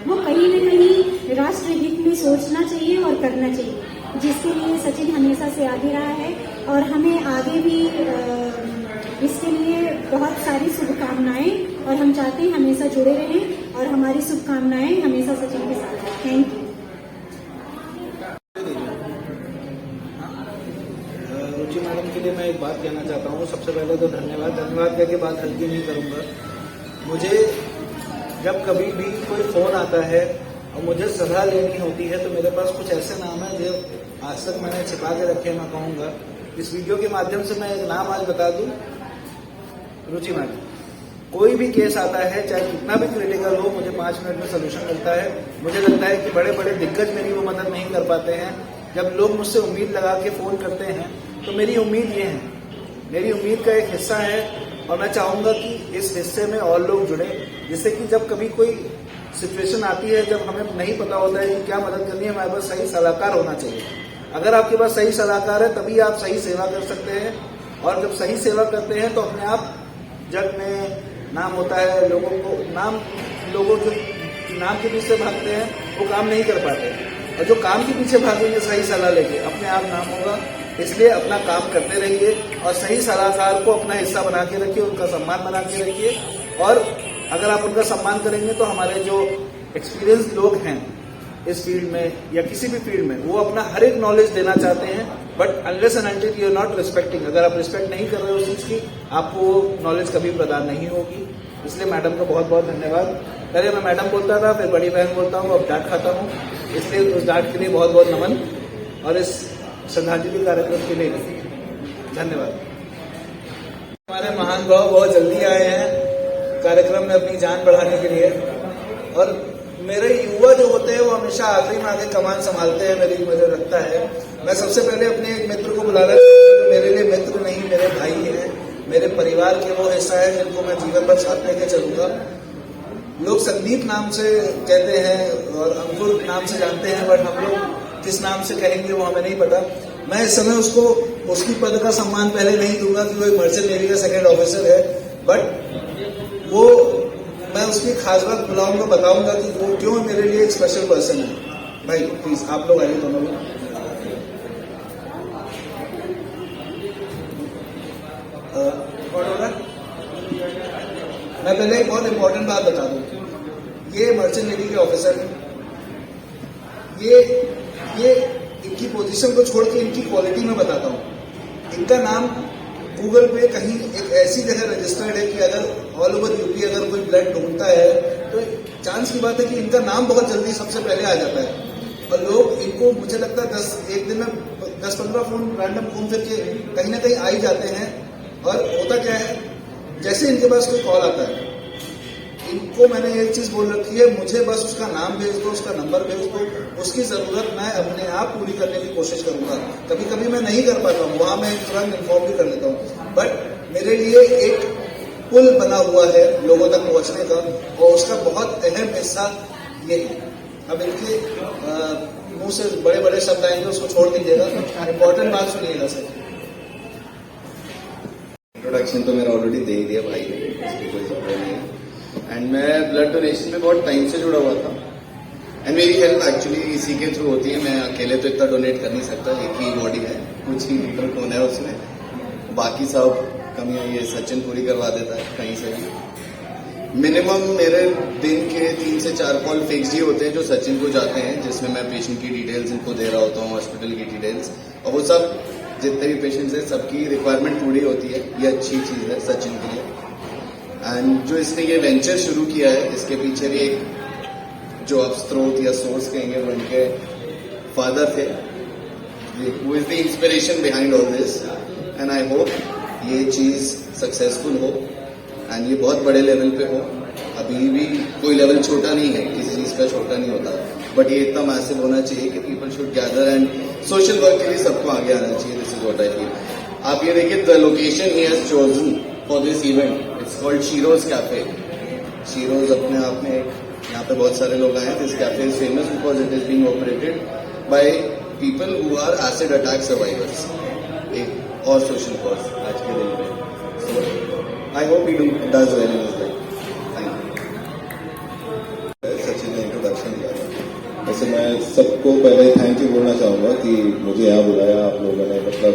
वो कहीं न कहीं राष्ट्र हित में सोचना चाहिए और करना चाहिए, जिसके लिए सचिन हमेशा से आगे रहा है, और हमें आगे भी इसके लिए बहुत सारी शुभकामनाएं, और हम चाहते हैं हमेशा जुड़े रहें और हमारी शुभकामनाएं हमेशा सचिन के साथ हैं। Thank you. रुचि मैडम के लिए मैं एक बात कहना चाहता हूँ। सबसे पहले तो धन्यवाद कह के बात हल्की नहीं करूँगा। मुझे जब कभी भी कोई फोन आता है और मुझे सलाह लेनी होती है, तो मेरे पास कुछ ऐसे नाम है जो आज तक मैंने छिपा के रखे। मैं कहूँगा इस वीडियो के माध्यम से मैं एक नाम आज बता दूं, रुचि मैडम। कोई भी केस आता है, चाहे कितना भी क्रिटिकल हो, मुझे 5 मिनट में सोल्यूशन मिलता है। मुझे लगता है कि बड़े बड़े दिग्गज मेरी वो मदद नहीं कर पाते हैं। जब लोग मुझसे उम्मीद लगा के फोन करते हैं, तो मेरी उम्मीद ये है, मेरी उम्मीद का एक हिस्सा है, और मैं चाहूंगा कि इस हिस्से में और लोग जुड़े, जिससे कि जब कभी कोई सिचुएशन आती है, जब हमें नहीं पता होता है कि क्या मदद करनी है, हमारे पास सही सलाहकार होना चाहिए। अगर आपके पास सही सलाहकार है, तभी आप सही सेवा कर सकते हैं, और जब सही सेवा करते हैं तो अपने आप जग में नाम होता है। लोगों जो नाम के पीछे भागते हैं वो काम नहीं कर पाते, और जो काम के पीछे भागेंगे सही सलाह लेके, अपने आप नाम होगा। इसलिए अपना काम करते रहिए और सही सलाहकार को अपना हिस्सा बना के रखिए, उनका सम्मान बना के रखिए। और अगर आप उनका सम्मान करेंगे तो हमारे जो एक्सपीरियंस लोग हैं इस फील्ड में या किसी भी फील्ड में, वो अपना हर एक नॉलेज देना चाहते हैं, but unless and until you are not respecting, अगर आप रिस्पेक्ट नहीं कर रहे हो उस चीज की, आपको वो नॉलेज कभी प्रदान नहीं होगी। इसलिए मैडम का बहुत बहुत धन्यवाद। पहले मैं मैडम बोलता था, फिर बड़ी बहन बोलता हूँ, अब डांट खाता हूँ, इसलिए उस डांट के लिए बहुत बहुत नमन, और इस श्रद्धांजलि कार्यक्रम के लिए धन्यवाद। हमारे महान भाव बहुत जल्दी आए हैं कार्यक्रम में अपनी जान बढ़ाने के लिए, और मेरे युवा जो होते हैं वो हमेशा आखिरी में आके कमान संभालते हैं, मुझे लगता है। मैं सबसे पहले अपने एक मित्र को बुलाना, मेरे लिए मित्र नहीं, मेरे भाई हैं, मेरे परिवार के वो हिस्सा है जिनको मैं जीवन भर साथ लेके चलूंगा। लोग संदीप नाम से कहते हैं और अंकुर नाम से जानते हैं, बट हम लोग किस नाम से कहेंगे वो हमें नहीं पता। मैं इस समय उसको उसकी पद का सम्मान पहले नहीं दूंगा कि वो एक मर्चेंट नेवी का 2nd ऑफिसर है, बट वो मैं उसकी खास बात बुलाऊंगा, बताऊंगा कि वो क्यों मेरे लिए एक स्पेशल पर्सन है। भाई प्लीज आप लोग आइए दोनों लोग। कौन होगा? मैं पहले एक बहुत इंपॉर्टेंट बात बता दूं, ये मर्चेंट नेवी के ऑफिसर हैं। ये इनकी पोजीशन को छोड़ के इनकी क्वालिटी में बताता हूं। इनका नाम गूगल पे कहीं एक ऐसी जगह रजिस्टर्ड है कि अगर ऑल ओवर यूपी अगर कोई ब्लड ढूंढता है तो चांस की बात है कि इनका नाम बहुत जल्दी सबसे पहले आ जाता है। और लोग इनको, मुझे लगता है एक दिन में 10-15 फोन रैंडम घूम फिर के कहीं ना कहीं आ ही जाते हैं। और होता क्या है, जैसे इनके पास कोई कॉल आता है, इनको मैंने एक चीज बोल रखी है, मुझे बस उसका नाम भेज दो, उसका नंबर भेज दो, उसकी जरूरत मैं अपने आप पूरी करने की कोशिश करूंगा। कभी कभी मैं नहीं कर पाता हूँ, वहां मैं तुरंत इन्फॉर्म भी कर देता हूँ, बट मेरे लिए एक पुल बना हुआ है लोगों तक पहुंचने का, और उसका बहुत अहम हिस्सा ये है। अब इनके मुंह से बड़े बड़े शब्द आएंगे, उसको छोड़ दीजिएगा, इंपॉर्टेंट बात सुनिएगा सर। इंट्रोडक्शन तो मेरा ऑलरेडी दे ही दिया भाई ने। इसकी कोई जरूरत नहीं है। एंड मैं ब्लड डोनेशन में बहुत टाइम से जुड़ा हुआ था एंड मेरी हेल्प एक्चुअली इसी के थ्रू होती है। मैं अकेले तो इतना डोनेट कर नहीं सकता, एक ही बॉडी है, कुछ ही लीटर खून है उसमें, बाकी सब कमियां ये सचिन पूरी करवा देता है कहीं से भी। मिनिमम मेरे दिन के 3 से 4 कॉल फिक्स ही होते हैं जो सचिन को जाते हैं, जिसमें मैं पेशेंट की डिटेल्स इनको दे रहा होता हूँ, हॉस्पिटल की डिटेल्स, और वो सब जितने भी पेशेंट्स हैं सबकी रिक्वायरमेंट पूरी होती है। ये अच्छी चीज़ है सचिन के लिए। एंड जो इसने ये वेंचर शुरू किया है इसके पीछे भी एक जो आप स्रोत या सोर्स कहेंगे वो इनके फादर थे, वो is the inspiration behind all this. And I hope ये चीज़ सक्सेसफुल हो एंड ये बहुत बड़े लेवल पे हो। अभी भी कोई लेवल छोटा नहीं है, किसी चीज़ का छोटा नहीं होता, बट ये इतना मैसिव होना चाहिए कि people should gather and social work के लिए सबको आगे आना चाहिए। This is what I feel. आप ये देखिए the location he has chosen for this event, it's called Sheroes cafe. Sheroes अपने आप में यहाँ पे बहुत सारे लोग आए। This cafe is famous because it is being operated by people who are acid attack survivors, एक और सोशल कॉज आज के दिन में। I hope he does well in his life. Sachin ने इंट्रोडक्शन दिया था। वैसे मैं सबको पहले थैंक यू बोलना चाहूँगा कि मुझे यहाँ बुलाया आप लोगों ने। मतलब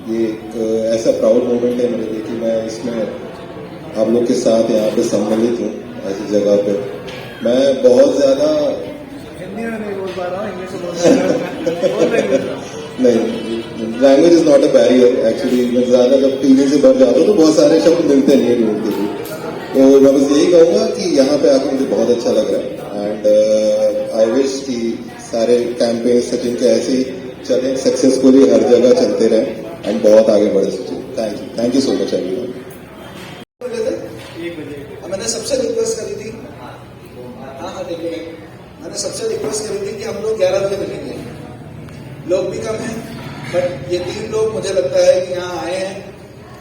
ये एक ऐसा प्राउड मोमेंट है मेरे लिए कि मैं इसमें आप लोग के साथ यहाँ पे सम्मिलित हूँ ऐसी जगह पे। मैं बहुत ज़्यादा हिंदी में नहीं बोल पा रहा हूँ, इंग्लिश में बोल नहीं, language is not a barrier actually. मैं ज़्यादा जब टीवी से भर जाता हूँ तो बहुत सारे शब्द मिलते नहीं है ढूंढ के भी। तो मैं बस यही कहूँगा कि यहाँ पे आकर मुझे बहुत अच्छा लग रहा है एंड आई विश कि सारे कैंपेन सचिन के ऐसे ही चलें, सक्सेसफुली हर जगह चलते रहें एंड बहुत आगे बढ़े Sachin. Thank you so much everyone. मैंने सबसे रिक्वेस्ट करी थी, हाँ देखिए, मैंने सबसे रिक्वेस्ट करी थी कि हम लोग 11 बजे मिलेंगे। लोग भी कम हैं, बट ये 3 लोग मुझे लगता है कि यहाँ आए हैं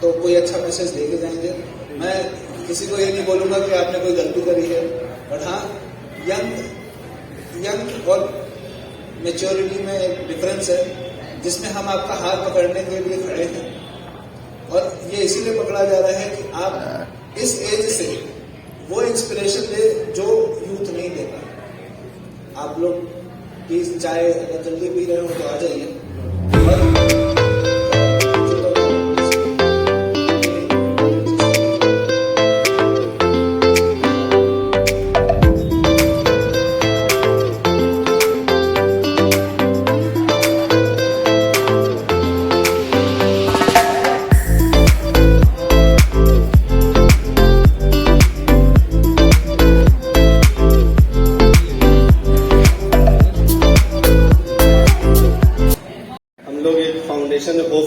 तो कोई अच्छा मैसेज लेके जाएंगे। मैं किसी को ये नहीं बोलूंगा कि आपने कोई गलती करी है, बट हाँ यंग और मेच्योरिटी में एक डिफरेंस है जिसमें हम आपका हाथ पकड़ने के लिए खड़े हैं। और ये इसीलिए पकड़ा जा रहा है कि आप इस एज से वो इंस्पिरेशन दे जो यूथ नहीं देता। आप लोग प्लीज चाय अगर जल्दी पी रहे हो तो आ जाइए।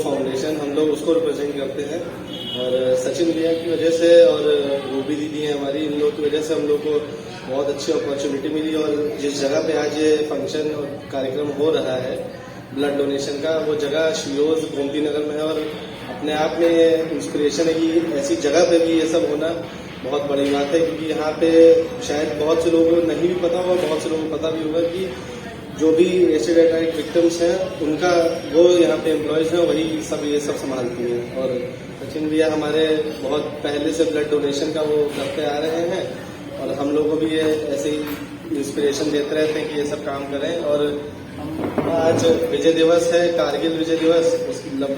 फाउंडेशन हम लोग उसको रिप्रेजेंट करते हैं और सचिन भैया की वजह से और रूबी दीदी है हमारी, इन लोगों की वजह से हम लोग को बहुत अच्छी अपॉर्चुनिटी मिली। और जिस जगह पे आज ये फंक्शन और कार्यक्रम हो रहा है ब्लड डोनेशन का, वो जगह शिरोज गोमती नगर में है और अपने आप में ये इंस्पिरेशन है कि ऐसी जगह पे भी ये सब होना बहुत बड़ी बात है। क्योंकि यहाँ पे शायद बहुत से लोगों को नहीं भी पता होगा, बहुत से लोगों को पता भी होगा कि जो भी एसिड अटैक विक्टिम्स हैं उनका वो यहाँ पे एम्प्लॉयज हैं, वही सब ये सब संभालती हैं। और सचिन भैया हमारे बहुत पहले से ब्लड डोनेशन का वो करते आ रहे हैं और हम लोग को भी ये ऐसे ही इंस्पिरेशन देते रहते हैं कि ये सब काम करें। और आज विजय दिवस है, कारगिल विजय दिवस,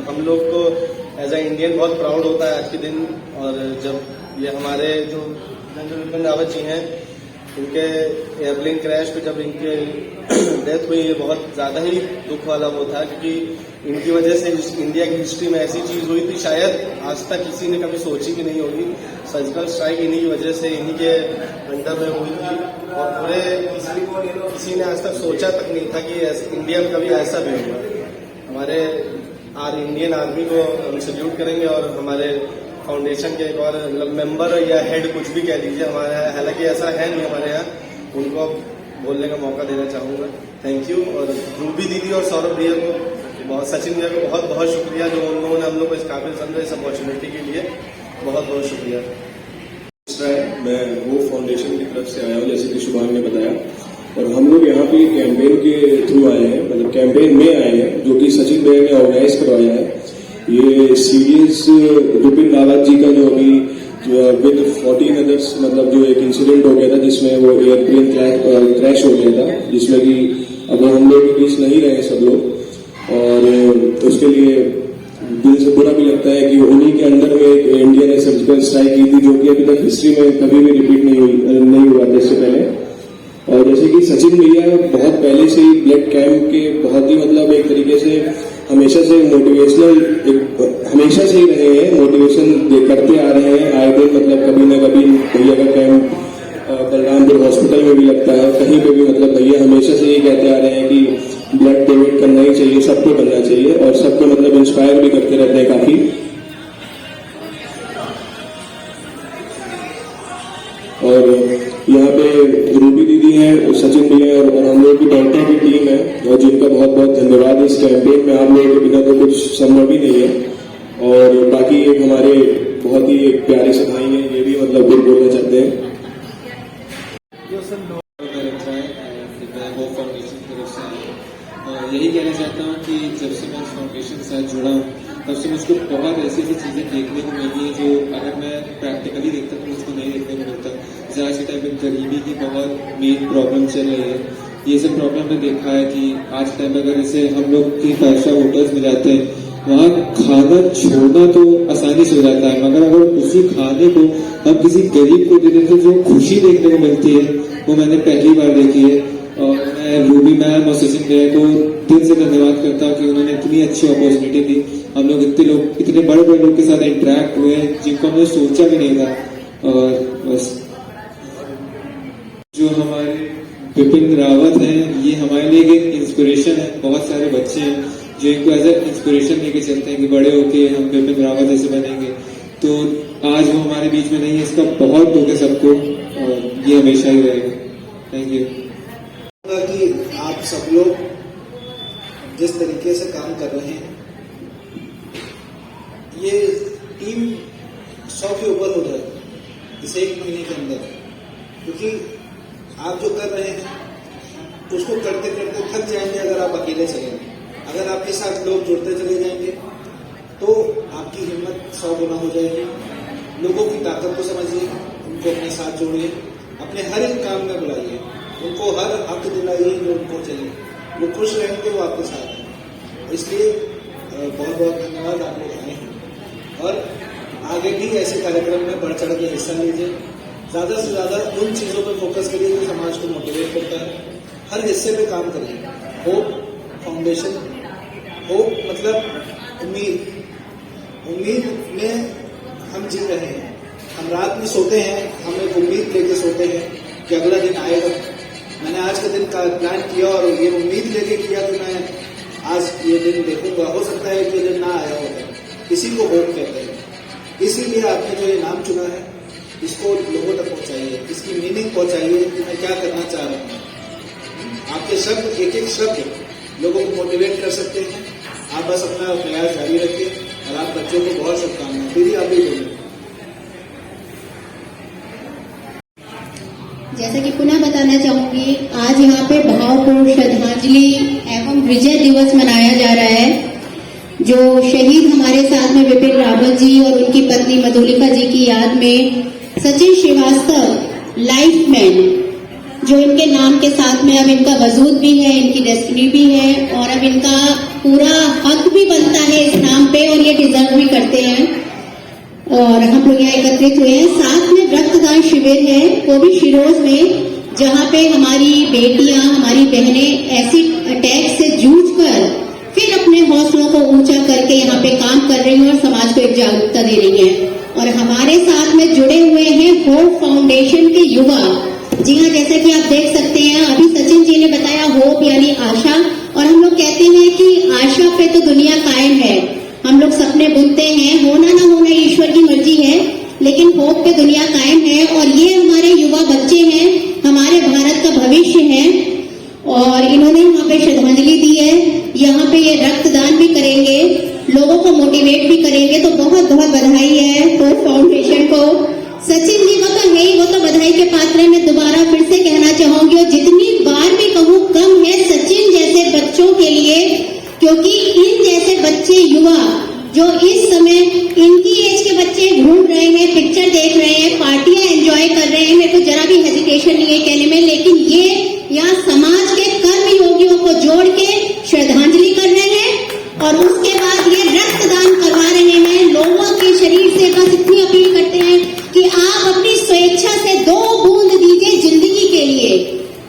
हम लोग को एज ए इंडियन बहुत प्राउड होता है आज के दिन। और जब ये हमारे जो जनरल बिपिन रावत जी हैं, इनके एयरप्लेन क्रैश पे जब इनके डेथ हुई, ये बहुत ज़्यादा ही दुख वाला वो था क्योंकि इनकी वजह से इंडिया की हिस्ट्री में ऐसी चीज़ हुई थी शायद आज तक किसी ने कभी सोची भी नहीं होगी। सर्जिकल स्ट्राइक इन्हीं की वजह से, इन्हीं के अंडर में हुई थी और पूरे किसी ने आज तक सोचा तक नहीं था कि इंडिया में कभी ऐसा भी होगा। हमारे इंडियन आर्मी को हम सल्यूट करेंगे और हमारे फाउंडेशन के एक और मेंबर या हेड कुछ भी कह लीजिए हमारे यहाँ, हालांकि ऐसा है नहीं हमारे यहाँ, उनको बोलने का मौका देना चाहूँगा। Thank you. और रूबी दीदी और सौरभ भैया को बहुत, सचिन भैया को बहुत बहुत शुक्रिया जो उन लोगों ने हम लोग को इस काबिल समझा, इस अपॉर्चुनिटी के लिए बहुत बहुत शुक्रिया। मैं वो फाउंडेशन की तरफ से आया हूँ जैसे कि शुभान ने बताया, और हम लोग यहाँ पे कैंपेन के थ्रू आए हैं, मतलब कैंपेन में आए हैं जो कि सचिन भैया ने ऑर्गेनाइज करवाया है। ये सीडीएस विपिन रावत जी का जो अभी विद 14 अदर्स, मतलब जो एक इंसिडेंट हो गया था जिसमें वो एयरप्लेन क्रैश हो गया था, जिसमें कि अब हम लोग के बीच नहीं रहे सब लोग, और उसके लिए दिल से बुरा भी लगता है कि उन्हीं के अंडर में इंडिया ने सर्जिकल स्ट्राइक की थी, जो कि अभी तक हिस्ट्री में कभी भी रिपीट नहीं हुआ था इससे पहले। और जैसे कि सचिन भैया बहुत पहले से ही ब्लड कैंप के बहुत ही मतलब एक तरीके से हमेशा से मोटिवेशनल, हमेशा से ही रहे हैं, मोटिवेशन करते आ रहे हैं आए दिन, मतलब कभी ना कभी भैया का कैंप बलरामपुर हॉस्पिटल में भी लगता है, कहीं पे भी, मतलब भैया हमेशा से ये कहते आ रहे हैं कि ब्लड डोनेट करना ही चाहिए, सबको करना चाहिए, और सबको मतलब इंस्पायर भी करते रहते हैं काफी। और यहाँ पे रूबी दीदी हैं, सचिन भैया और हम लोग की डॉक्टर की टीम है, और जिनका बहुत बहुत धन्यवाद। इस कैंपेन में आप लोगों के बिना तो कुछ संभव ही नहीं है। और बाकी एक हमारे बहुत ही एक प्यारे से भाई हैं, ये भी मतलब कुछ बोलना चाहते हैं। यही कहना चाहता हूँ कि जब से मैं इस फाउंडेशन के साथ जुड़ा हूँ तब से मुझको बहुत ऐसी ऐसी चीज़ें देखने को मिली हैं जो अगर मैं प्रैक्टिकली देखता तो मुझको नहीं देखने को मिलता। जैसे आज के टाइम में गरीबी की बहुत मेन प्रॉब्लम चल रही है। ये सब प्रॉब्लम में देखा है कि आज के टाइम में अगर जैसे हम लोग की 5 स्टार होटल्स में जाते हैं, वहाँ खाना छोड़ना तो आसानी से हो जाता है, मगर अगर उसी खाने को हम किसी गरीब को दे दें तो जो खुशी देखने को मिलती है वो मैंने पहली बार देखी है। और मैं रूबी मैम और सचिन भैया को दिल से धन्यवाद करता हूँ कि उन्होंने इतनी अच्छी अपॉर्चुनिटी दी। हम लोग इतने बड़े बड़े लोग के साथ इंटरेक्ट हुए जिनको हमने सोचा भी नहीं था। और बस जो हमारे विपिन रावत हैं, ये हमारे लिए एक इंस्पिरेशन है। बहुत सारे बच्चे हैं जो इनको एज ए इंस्पिरेशन लेके चलते हैं कि बड़े होके हम विपिन रावत जैसे बनेंगे। तो आज वो हमारे बीच में नहीं है, इसका बहुत दुख है सबको, और ये हमेशा ही रहेगा। Thank you. कि आप सब लोग जिस तरीके से काम कर रहे हैं, ये टीम 100 के ऊपर हो जाएगी इस 1 महीने के अंदर, क्योंकि आप जो कर रहे हैं उसको करते करते थक जाएंगे अगर आप अकेले चलेंगे। अगर आपके साथ लोग जुड़ते चले जाएंगे तो आपकी हिम्मत 100 गुना हो जाएगी। लोगों की ताकत को समझिए, उनको अपने साथ जोड़िए, अपने हर एक काम में बुलाइए, उनको हर हक दिलाइए जो उनको चाहिए। वो खुश रहेंगे, वो आपके साथ हैं। इसलिए बहुत बहुत धन्यवाद, आप लोग आए हैं और आगे भी ऐसे कार्यक्रम में बढ़ चढ़ के हिस्सा लीजिए। ज़्यादा से ज़्यादा उन चीज़ों पर फोकस करिए जो समाज को मोटिवेट करता है। हर हिस्से पे काम करिए। होप फाउंडेशन, होप मतलब उम्मीद, उम्मीद में हम जी रहे हैं। हम रात में सोते हैं, हम एक उम्मीद लेके सोते हैं कि अगला दिन आएगा। मैंने आज का दिन का प्लान किया और ये उम्मीद लेके किया कि मैं आज ये दिन देखूंगा। हो सकता है कि ये दिन ना आया होगा, इसी को होप कहते हैं। इसीलिए आपने जो ये नाम चुना है इसको लोगों तक पहुंचाइए, इसकी मीनिंग पहुंचाइए कि मैं क्या करना चाह रहा हूँ। आपके शब्द, एक एक शब्द लोगों को मोटिवेट कर सकते हैं। आप बस अपना प्रयास जारी रखिए और आप बच्चों को बहुत शुभकामनाएं। दीदी आप भी बोलिए। जैसा कि पुनः बताना चाहूंगी, आज यहाँ पे भावपूर्ण श्रद्धांजलि एवं विजय दिवस मनाया जा रहा है। जो शहीद हमारे साथ में विपिन रावत जी और उनकी पत्नी मधुलिका जी की याद में सचिन श्रीवास्तव लाइफमैन, जो इनके नाम के साथ में अब इनका वजूद भी है, इनकी डेस्टिनी भी है और अब इनका पूरा हक भी बनता है इस नाम पे और ये डिजर्व भी करते हैं। और हम लोग यहाँ एकत्रित हुए हैं। साथ में रक्तदान शिविर है वो भी शिरोज में, जहाँ पे हमारी बेटियां, हमारी बहनें एसिड अटैक से जूझकर फिर अपने हौसलों को ऊंचा करके यहाँ पे काम कर रही हैं और समाज को एक जागरूकता दे रही हैं। और हमारे साथ में जुड़े हुए हैं होप फाउंडेशन के युवा। जी हाँ, जैसा कि आप देख सकते हैं, अभी सचिन जी ने बताया होप यानी आशा, और हम लोग कहते हैं कि आशा पे तो दुनिया कायम है। हम लोग सपने बुनते हैं, होना ना होना ईश्वर की मर्जी है, लेकिन होप पे दुनिया कायम है। और ये हमारे युवा बच्चे हैं, हमारे भारत का भविष्य है और इन्होंने यहाँ पे श्रद्धांजलि दी है। यहाँ पे ये रक्तदान भी करेंगे, लोगों को मोटिवेट भी करेंगे। तो बहुत बहुत बधाई है होप फाउंडेशन को। सचिन जी वो तो है ही, वो तो बधाई के पात्र है। मैं दोबारा फिर से कहना चाहूंगी और जितनी बार भी कहूँ कम है सचिन जैसे बच्चों के लिए, क्योंकि इन जैसे बच्चे युवा जो इस समय इनकी एज के बच्चे ढूंढ रहे हैं, पिक्चर देख रहे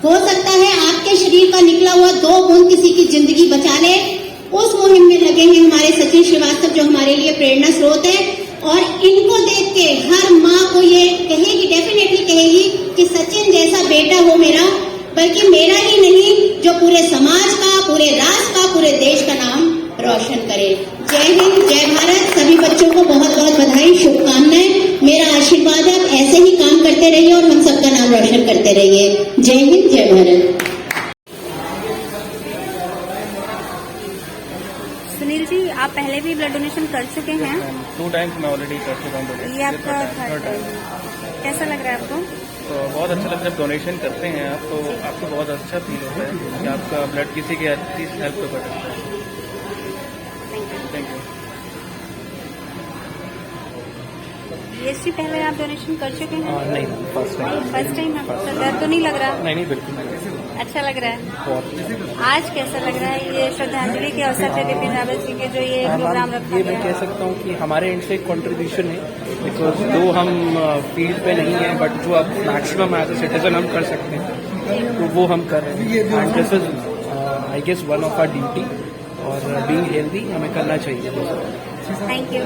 हो सकता है आपके शरीर का निकला हुआ 2 बूंद किसी की जिंदगी बचा ले। उस मुहिम में लगे हैं हमारे सचिन श्रीवास्तव, जो हमारे लिए प्रेरणा स्रोत है। और इनको देख के हर माँ को ये कहेगी, डेफिनेटली कहेगी कि सचिन जैसा बेटा हो मेरा, बल्कि मेरा ही नहीं, जो पूरे समाज का, पूरे राष्ट्र का, पूरे देश का नाम रोशन करे। जय हिंद, जय भारत। सभी बच्चों को बहुत बहुत बधाई, शुभकामनाएं। मेरा आशीर्वाद है, आप ऐसे ही काम करते रहिए और हम सबका नाम रोशन करते रहिए। जय हिंद, जय भारत। सुनील जी, आप पहले भी ब्लड डोनेशन कर चुके हैं? 2 टाइम्स मैं ऑलरेडी कर चुका हूँ। ये आपका थर्ड टाइम। कैसा लग रहा है आपको? तो बहुत अच्छा लगता है। जब डोनेशन करते हैं आप, तो आपको बहुत अच्छा फील होता है कि आपका ब्लड किसी की अच्छी हेल्प कर सकता है। Thank you. इससे पहले आप डोनेशन कर चुके हैं? नहीं, फर्स्ट टाइम। फर्स्ट टाइम आपको डर तो नहीं लग रहा? नहीं, बिल्कुल नहीं। अच्छा लग रहा है। आज कैसा लग रहा है ये श्रद्धांजलि के अवसर पे बिपिन रावत जी के जो ये प्रोग्राम रखा ये गया? मैं कह सकता हूँ कि हमारे एंड से एक कंट्रीब्यूशन है, बिकॉज दो हम फील्ड पे नहीं है, बट जो आप मैक्सिमम एज ए सिटीजन हम कर सकते हैं तो वो हम कर रहे हैं। And this is I guess one of our duty, और बीइंग हेल्दी हमें करना चाहिए। Thank you.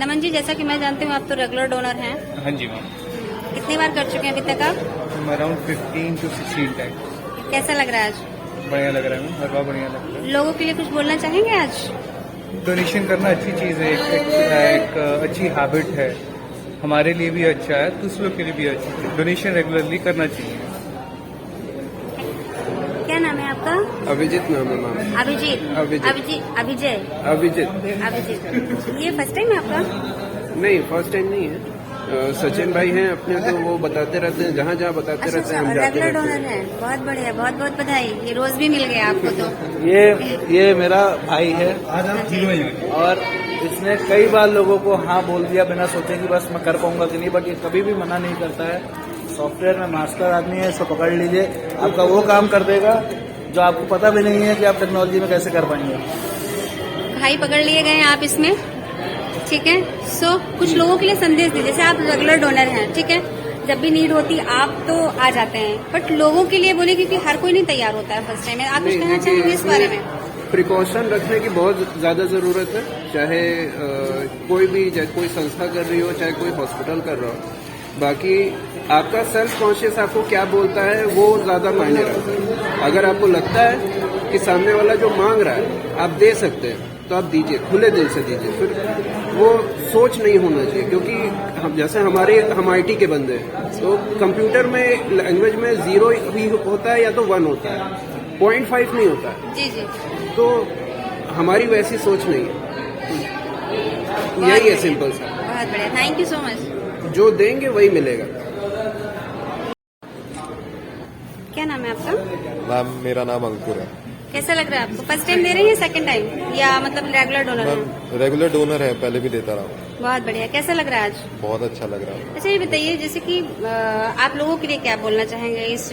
नमन जी, जैसा कि मैं जानती हूँ आप तो रेगुलर डोनर हैं। हाँ जी मैम। कितनी बार कर चुके हैं अभी तक आप? Around 15 to 16 times. कैसा लग रहा है आज? बढ़िया लग रहा है मैम, हर बार बढ़िया लग रहा है। लोगों के लिए कुछ बोलना चाहेंगे आज? डोनेशन करना अच्छी चीज़ है, एक अच्छी हैबिट है, हमारे लिए भी अच्छा है, दूसरों के लिए भी अच्छा है। डोनेशन रेगुलरली करना चाहिए। क्या नाम है आपका? अभिजीत नाम है मैम। अभिजीत। अभिजय। ये फर्स्ट टाइम है आपका? नहीं, फर्स्ट टाइम नहीं है। सचिन भाई हैं अपने, तो वो बताते रहते हैं, जहाँ जहाँ बताते रहते हैं हम जाते रेगुलर रहते डोनर है। बहुत बढ़िया, बहुत बहुत बधाई। ये रोज भी मिल गया आपको तो। ये मेरा भाई है और इसने कई बार लोगों को हाँ बोल दिया बिना सोचे कि बस मैं कर पाऊंगा कि नहीं, बट ये कभी भी मना नहीं करता है। सॉफ्टवेयर में मास्टर आदमी है, इसको पकड़ लीजिए, आपका वो काम कर देगा जो आपको पता भी नहीं है कि आप टेक्नोलॉजी में कैसे कर पाएंगे। भाई पकड़ लिए गए हैं आप इसमें, ठीक है। सो कुछ लोगों के लिए संदेश दीजिए। जैसे आप रेगुलर डोनर हैं, ठीक है, जब भी नीड होती आप तो आ जाते हैं, बट लोगों के लिए बोले, क्योंकि हर कोई नहीं तैयार होता है फर्स्ट टाइम में। आप कुछ कहना चाहेंगे इस बारे में? प्रिकॉशन रखने की बहुत ज्यादा जरूरत है, चाहे कोई भी, चाहे कोई संस्था कर रही हो, चाहे कोई हॉस्पिटल कर रहा हो। बाकी आपका सेल्फ कॉन्शियस आपको क्या बोलता है वो ज्यादा मायने रखता है। अगर आपको लगता है कि सामने वाला जो मांग रहा है आप दे सकते हैं, तो आप दीजिए, खुले दिल से दीजिए। फिर वो सोच नहीं होना चाहिए, क्योंकि हम जैसे हम IT के बंदे हैं, तो कंप्यूटर में लैंग्वेज में 0 ही होता है या तो 1 होता है, 0.5 नहीं होता है। जी जी। तो हमारी वैसी सोच नहीं है, यही है सिंपल सा। बहुत बढ़िया, थैंक यू सो मच। जो देंगे वही मिलेगा। क्या नाम है आपका? मैम, मेरा नाम अंकुर है। कैसा लग रहा है आपको? फर्स्ट टाइम दे रही है, सेकंड टाइम, या मतलब रेगुलर डोनर है? मैम रेगुलर डोनर है, पहले भी देता रहा हूँ। बहुत बढ़िया। कैसा लग रहा है आज? बहुत अच्छा लग रहा है। अच्छा, ये बताइए, जैसे कि आप लोगों के लिए क्या बोलना चाहेंगे इस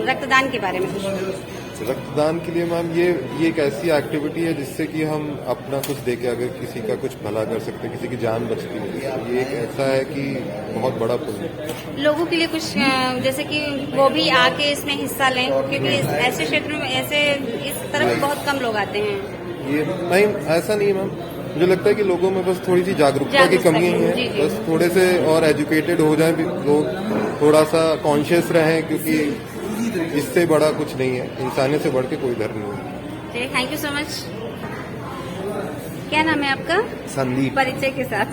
रक्तदान के बारे में? रक्तदान के लिए मैम, ये एक ऐसी एक्टिविटी है जिससे कि हम अपना कुछ दे के अगर किसी का कुछ भला कर सकते हैं, किसी की जान बचती है, ये एक ऐसा है कि बहुत बड़ा पुण्य। लोगों के लिए कुछ जैसे कि वो भी आके इसमें हिस्सा लें, क्योंकि ऐसे क्षेत्रों में ऐसे इस तरफ बहुत कम लोग आते हैं। ये नहीं, ऐसा नहीं है मैम। मुझे लगता है कि लोगों में बस थोड़ी सी जागरूकता की कमी है। जी, जी। बस थोड़े से और एजुकेटेड हो जाए लोग, थोड़ा सा कॉन्शियस रहें, क्योंकि इससे बड़ा कुछ नहीं है, इंसानियत से बढ़ के कोई धर्म नहीं है। Thank you so much. क्या नाम है आपका? संदीप। परिचय के साथ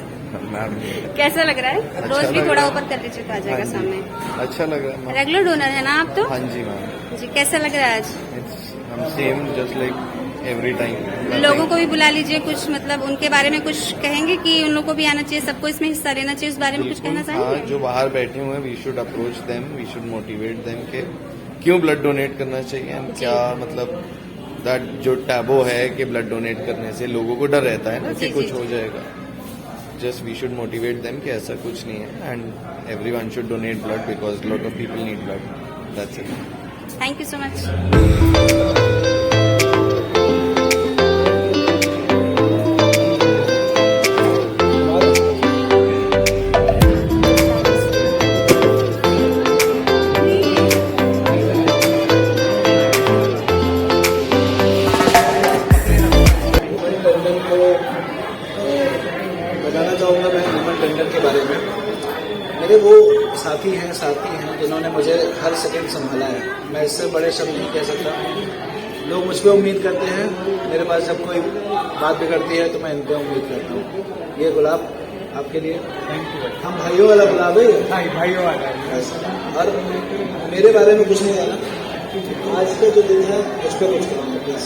मैम कैसा लग रहा है? अच्छा रोज भी लग थोड़ा रहा है। ऊपर कर लीजिए तो आ जाएगा हाँ जी। सामने। अच्छा लग रहा है मैम। रेगुलर डोनर है ना आप तो? हाँ जी मैम। जी, कैसा लग रहा है आज? Same just like every time. लोगों को भी बुला लीजिए, कुछ मतलब उनके बारे में कुछ कहेंगे कि उन लोगों को भी आना चाहिए, सबको इसमें हिस्सा लेना चाहिए, उस बारे में कुछ कहना चाहेंगे? हाँ, जो बाहर बैठे हुए हैं, we should approach them, we should motivate them के क्यों ब्लड डोनेट करना चाहिए, एंड क्या मतलब दैट जो टैबो है कि ब्लड डोनेट करने से लोगों को डर रहता है ना कि कुछ हो जाएगा। Just we should motivate them कि ऐसा कुछ नहीं है, and everyone should donate blood because lot of people need blood. That's it. Thank you so much. मेरे वो साथी हैं जिन्होंने मुझे हर सेकंड संभाला है। मैं इससे बड़े शब्द नहीं कह सकता। लोग मुझ पर उम्मीद करते हैं, मेरे पास जब कोई बात बिगड़ती है तो मैं इन पर उम्मीद करता हूँ। ये गुलाब आपके लिए, थैंक यू। हम भाइयों वाला गुलाब है, भाइयों वाला। और मेरे बारे में कुछ नहीं जाना, आज का जो दिन है उस पर कुछ करूँगा प्लीज।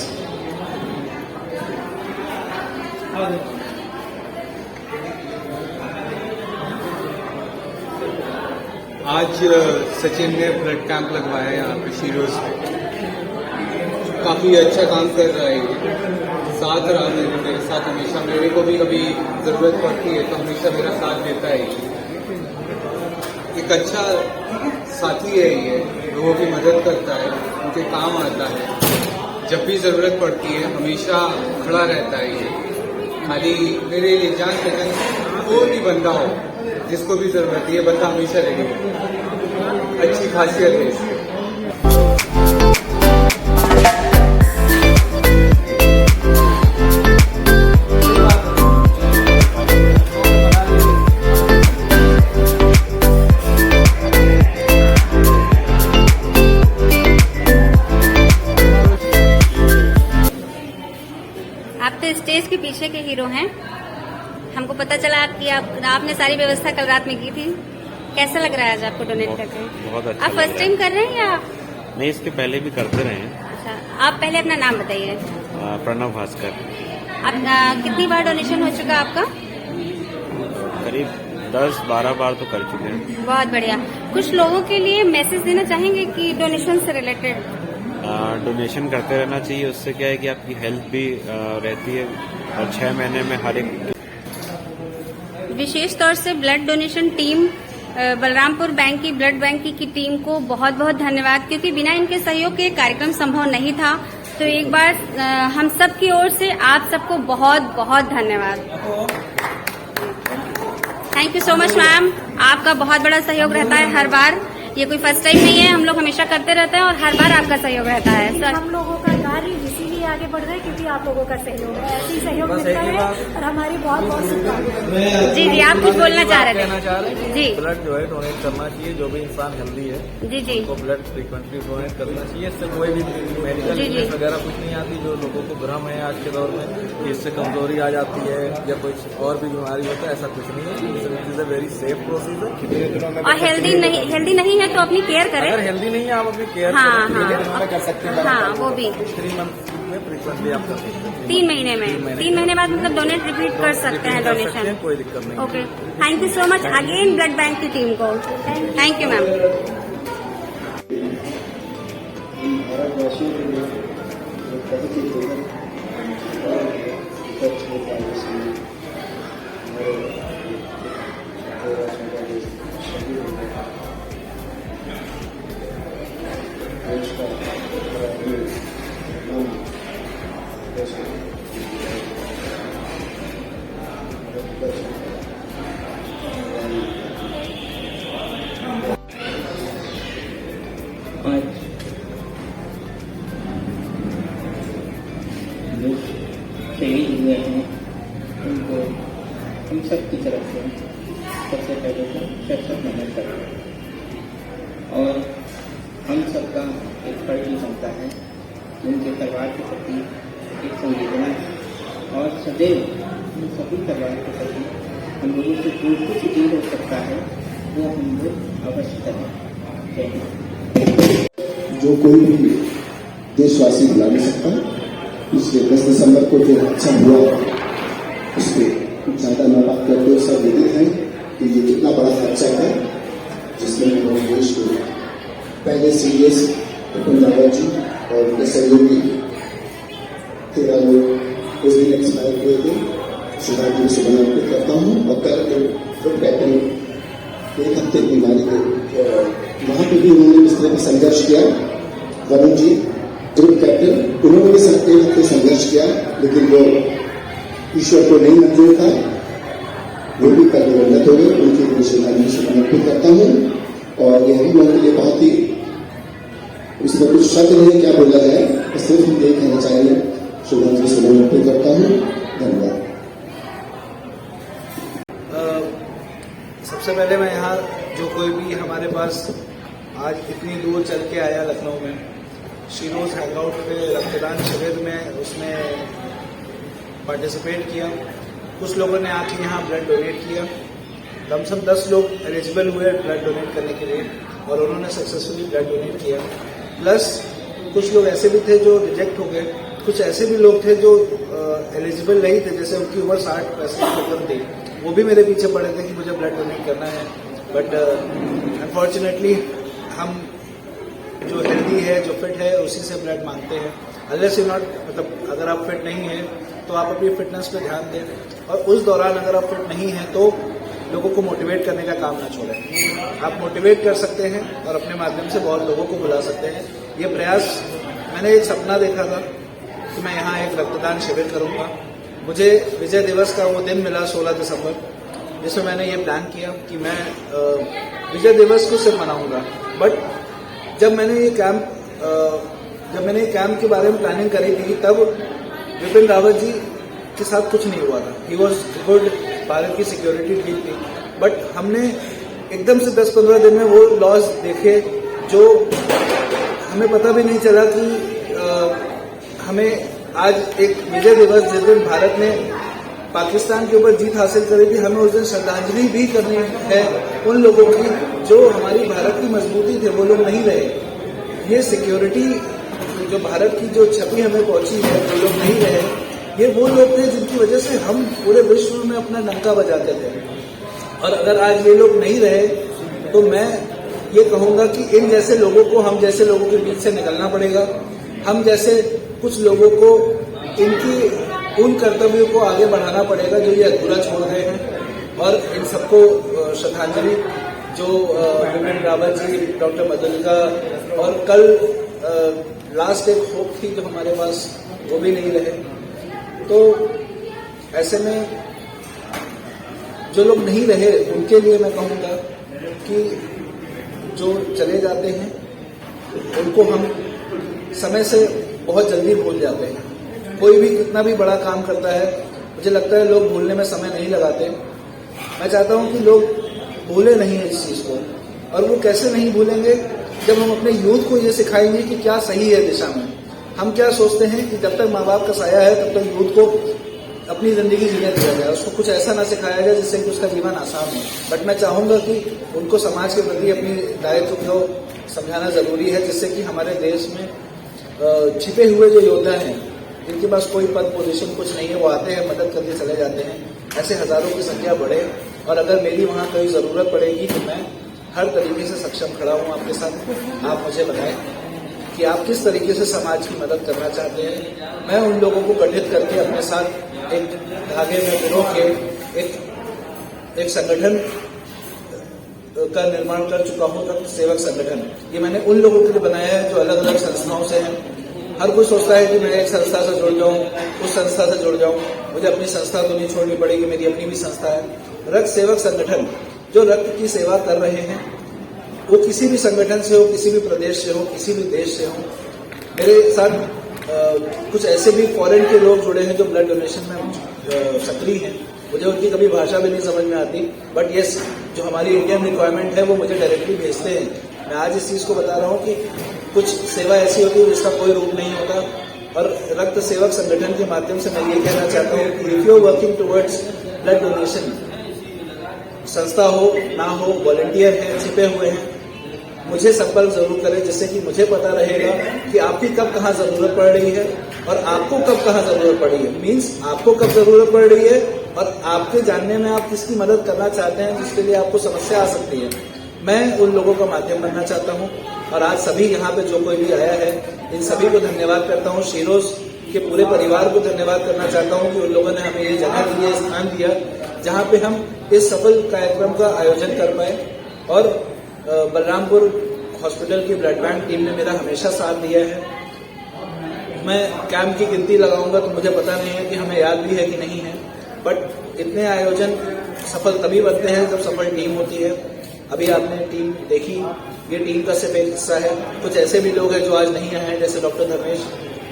आज सचिन ने ब्लड कैंप लगवाया है यहाँ पे शीरोज में। काफ़ी अच्छा काम कर रहा है ये, साथ रहा मेरे साथ हमेशा। मेरे को भी कभी ज़रूरत पड़ती है तो हमेशा मेरा साथ देता है। एक अच्छा साथी है ये, लोगों की मदद करता है, उनके काम आता है। जब भी ज़रूरत पड़ती है हमेशा खड़ा रहता है ये। खाली मेरे लिए जान सकन कोई भी बंदा हो जिसको भी जरूरत है, ये बंदा हमेशा रेडी है। अच्छी खासियत है इसकी। आप तो स्टेज के पीछे के हीरो हैं। हमको पता चला कि आपने सारी व्यवस्था कल रात में की थी। कैसा लग रहा है आज आपको डोनेट करके? बहुत अच्छा। आप फर्स्ट टाइम कर रहे हैं या? नहीं, इसके पहले भी करते रहे हैं। अच्छा, आप पहले अपना नाम बताइए। प्रणव भास्कर। आप कितनी बार डोनेशन हो चुका आपका? करीब 10-12 बार तो कर चुके हैं। बहुत बढ़िया। कुछ लोगों के लिए मैसेज देना चाहेंगे कि डोनेशन से रिलेटेड? डोनेशन करते रहना चाहिए, उससे क्या है कि आपकी हेल्थ भी रहती है। और 6 महीने में हर एक विशेष तौर से blood donation team, Balrampur bank की ब्लड बैंक की टीम को बहुत बहुत धन्यवाद, क्योंकि बिना इनके सहयोग के कार्यक्रम संभव नहीं था। तो एक बार हम सब की ओर से आप सबको बहुत बहुत धन्यवाद। Thank you so much ma'am. आपका बहुत बड़ा सहयोग रहता है हर बार। ये कोई फर्स्ट टाइम नहीं है, हम लोग हमेशा करते रहते हैं और हर बार आपका सहयोग रहता है सर। हम लोगों का कार्य इसीलिए आगे बढ़ रहा है क्योंकि आप लोगों का सहयोग है। ऐसे ही सहयोग मिलता है और हमारी बहुत बहुत शुभकामनाएं। जी जी, आप कुछ बोलना चाह रहे थे? जी, ब्लड जो है डोनेट करना चाहिए। जो भी इंसान हेल्दी है जी जी, उनको ब्लड फ्रीक्वेंटली डोनेट करना चाहिए। इससे कोई भी मेडिकल इलनेस वगैरह कुछ नहीं आती। जो लोगों को भ्रम है आज के दौर में कि इससे कमजोरी आ जाती है या कुछ और भी बीमारी होता है, ऐसा कुछ नहीं है। It is a very safe procedure. और हेल्दी नहीं है तो अपनी केयर करें। अगर हेल्दी नहीं है आप अपनी केयर कर सकते हैं। हाँ, वो भी 3 मंथ में फ्रीक्वेंटली आप कर सकते हैं। 3 महीने में 3 महीने बाद मतलब डोनेट रिपीट कर सकते हैं डोनेशन। कोई दिक्कत नहीं। Okay, thank you so much again blood bank की टीम को। Thank you ma'am. भारतवासियों के लिए बहुत ही शहीद हुए हैं उनको हम सब की तरफ से सबसे पहले तो शत नमन करते हैं। और हम सबका एक फर्ज बनता है उनके परिवार के प्रति एक संवेदना और सदैव उन सभी परिवार के प्रति हम लोगों से जो कुछ भी हो सकता है वो हम लोग अवश्य करें। जय हिंद। जो कोई भी देशवासी बुला नहीं सकता, इसलिए 10 दिसंबर को जो अच्छा हुआ उस पर कुछ ज़्यादा न बात करते हुए सब विदित हैं कि ये कितना बड़ा खर्चा है जिसमें हम लोग देश को पहले सीरियस विपिन रावत जी और उनके सहयोगी 13 लोग उस दिन एक्सपायर हुए थे। श्रद्धांजलि से समर्पित करता हूँ। और कल ग्रुप कैप्टन 1 हफ्ते की बीमारी के वहाँ पे भी उन्होंने इस तरह का संघर्ष किया। वरुण जी ग्रुप कैप्टन, उन्होंने भी 1 हफ्ते संघर्ष किया, लेकिन वो ईश्वर को नहीं मंजूर था। वो भी कल दिवंगत हो गए। उनके लिए श्रद्धांजलि समर्पित करता हूँ। और यही उनके लिए बहुत ही, इसमें कुछ शब्द नहीं क्या बोला जाए, सिर्फ हम यही कहना चाहेंगे श्रद्धांजलि समर्पित करता हूँ। धन्यवाद। सबसे पहले मैं यहाँ जो कोई भी हमारे पास आज इतनी दूर चल के आया लखनऊ में, शीरोज हैंगआउट पे रक्तदान शिविर में उसने पार्टिसिपेट किया। कुछ लोगों ने आके यहाँ ब्लड डोनेट किया। कम से कम 10 लोग एलिजिबल हुए ब्लड डोनेट करने के लिए और उन्होंने सक्सेसफुली ब्लड डोनेट किया। प्लस कुछ लोग ऐसे भी थे जो रिजेक्ट हो गए, कुछ ऐसे भी लोग थे जो एलिजिबल नहीं थे, जैसे उनकी उम्र 60-65 थी, वो भी मेरे पीछे पड़े थे कि मुझे ब्लड डोनेट करना है। बट अनफॉर्चुनेटली हम जो हेल्दी है, जो फिट है, उसी से ब्लड मांगते हैं। अनलेस यू नॉट, मतलब अगर आप फिट नहीं हैं तो आप अपनी फिटनेस पे ध्यान दें और उस दौरान अगर आप फिट नहीं हैं तो लोगों को मोटिवेट करने का काम ना छोड़ें। आप मोटिवेट कर सकते हैं और अपने माध्यम से बहुत लोगों को बुला सकते हैं। ये प्रयास, मैंने एक सपना देखा था कि मैं यहाँ एक रक्तदान शिविर करूँगा। मुझे विजय दिवस का वो दिन मिला 16 दिसंबर, जिसमें मैंने ये प्लान किया कि मैं विजय दिवस को सिर्फ मनाऊंगा। बट जब मैंने ये कैंप के बारे में प्लानिंग करी थी तब विपिन रावत जी के साथ कुछ नहीं हुआ था। ही वॉज गुड, भारत की सिक्योरिटी ठीक थी, बट हमने एकदम से 10-15 दिन में वो लॉस देखे जो हमें पता भी नहीं चला कि हमें आज एक विजय दिवस, जिस दिन भारत ने पाकिस्तान के ऊपर जीत हासिल करी थी, हमें उस दिन श्रद्धांजलि भी करनी है उन लोगों की जो हमारी भारत की मजबूती थे, वो लोग नहीं रहे। ये सिक्योरिटी जो भारत की जो छवि हमें पहुंची है, जो लोग नहीं रहे, ये वो लोग थे जिनकी वजह से हम पूरे विश्व में अपना डंका बजाते थे। और अगर आज ये लोग नहीं रहे तो मैं ये कहूंगा कि इन जैसे लोगों को, हम जैसे लोगों के बीच से निकलना पड़ेगा। हम जैसे कुछ लोगों को उन कर्तव्यों को आगे बढ़ाना पड़ेगा जो ये अधूरा छोड़ गए हैं। और इन सबको श्रद्धांजलि जो विपिन रावत जी, डॉक्टर मधुलिका, और कल लास्ट एक होप थी जो हमारे पास, वो भी नहीं रहे। तो ऐसे में जो लोग नहीं रहे उनके लिए मैं कहूँगा कि जो चले जाते हैं उनको हम समय से बहुत जल्दी भूल जाते हैं। कोई भी कितना भी बड़ा काम करता है, मुझे लगता है लोग भूलने में समय नहीं लगाते। मैं चाहता हूं कि लोग भूले नहीं इस चीज को। और वो कैसे नहीं भूलेंगे? जब हम अपने यूथ को ये सिखाएंगे कि क्या सही है दिशा में। हम क्या सोचते हैं कि जब तक माँ बाप का साया है तब तक यूथ को अपनी जिंदगी जीने दिया जाए, उसको कुछ ऐसा ना सिखाया जाए जिससे कि उसका जीवन आसान हो। बट मैं चाहूंगा कि उनको समाज के प्रति अपनी दायित्व को समझाना जरूरी है, जिससे कि हमारे देश में छिपे हुए जो योद्धा हैं, जिनके पास कोई पद पोजीशन कुछ नहीं है, वो आते हैं, मदद करके चले जाते हैं। ऐसे हजारों की संख्या बढ़े और अगर मेरी वहाँ कोई जरूरत पड़ेगी तो मैं हर तरीके से सक्षम खड़ा हूँ आपके साथ। आप मुझे बताएं कि आप किस तरीके से समाज की मदद करना चाहते हैं। मैं उन लोगों को गठित करके अपने साथ एक धागे में पिरो के एक संगठन का निर्माण कर चुका हूँ, रक्त सेवक संगठन। ये मैंने उन लोगों के लिए बनाया है जो अलग अलग संस्थाओं से हैं। हर कोई सोचता है कि मैं एक संस्था से जुड़ जाऊं, उस संस्था से जुड़ जाऊं, मुझे अपनी संस्था तो नहीं छोड़नी पड़ेगी, मेरी अपनी भी संस्था है। रक्त सेवक संगठन जो रक्त की सेवा कर रहे हैं, वो किसी भी संगठन से हो, किसी भी प्रदेश से हो, किसी भी देश से हो। मेरे साथ कुछ ऐसे भी फॉरेन के लोग जुड़े हैं जो ब्लड डोनेशन में सक्रिय हैं। मुझे उनकी कभी भाषा भी नहीं समझ में आती, बट यस, जो हमारी इंडियन रिक्वायरमेंट है वो मुझे डायरेक्टली भेजते हैं। मैं आज इस चीज को बता रहा हूँ कि कुछ सेवा ऐसी होती है जिसका कोई रूप नहीं होता। और रक्त सेवक संगठन के माध्यम से मैं ये कहना चाहता हूँ कि if you are working towards blood donation, संस्था हो ना हो, वॉलंटियर हैं, छिपे हुए हैं, मुझे संपर्क जरूर करें, जिससे कि मुझे पता रहेगा कि आपकी कब कहाँ जरूरत पड़ रही है और आपको कब कहाँ जरूरत पड़ी है। मीन्स आपको कब जरूरत पड़ रही है और आपके जानने में आप किसकी मदद करना चाहते हैं जिसके लिए आपको समस्या आ सकती है। मैं उन लोगों का माध्यम बनना चाहता हूँ। और आज सभी यहाँ पे जो कोई भी आया है, इन सभी को धन्यवाद करता हूँ। शीरोज के पूरे परिवार को धन्यवाद करना चाहता हूँ कि उन लोगों ने हमें ये जगह दी है, स्थान दिया, जहाँ पे हम इस सफल कार्यक्रम का आयोजन कर पाए। और बलरामपुर हॉस्पिटल की ब्लड बैंक टीम ने मेरा हमेशा साथ दिया है। मैं कैंप की गिनती लगाऊंगा तो मुझे पता नहीं है कि हमें याद भी है कि नहीं है, बट इतने आयोजन सफल तभी बनते हैं जब सफल टीम होती है। अभी आपने टीम देखी, ये टीम का सिर्फ एक हिस्सा है। कुछ ऐसे भी लोग हैं जो आज नहीं आए हैं, जैसे डॉक्टर धर्मेश,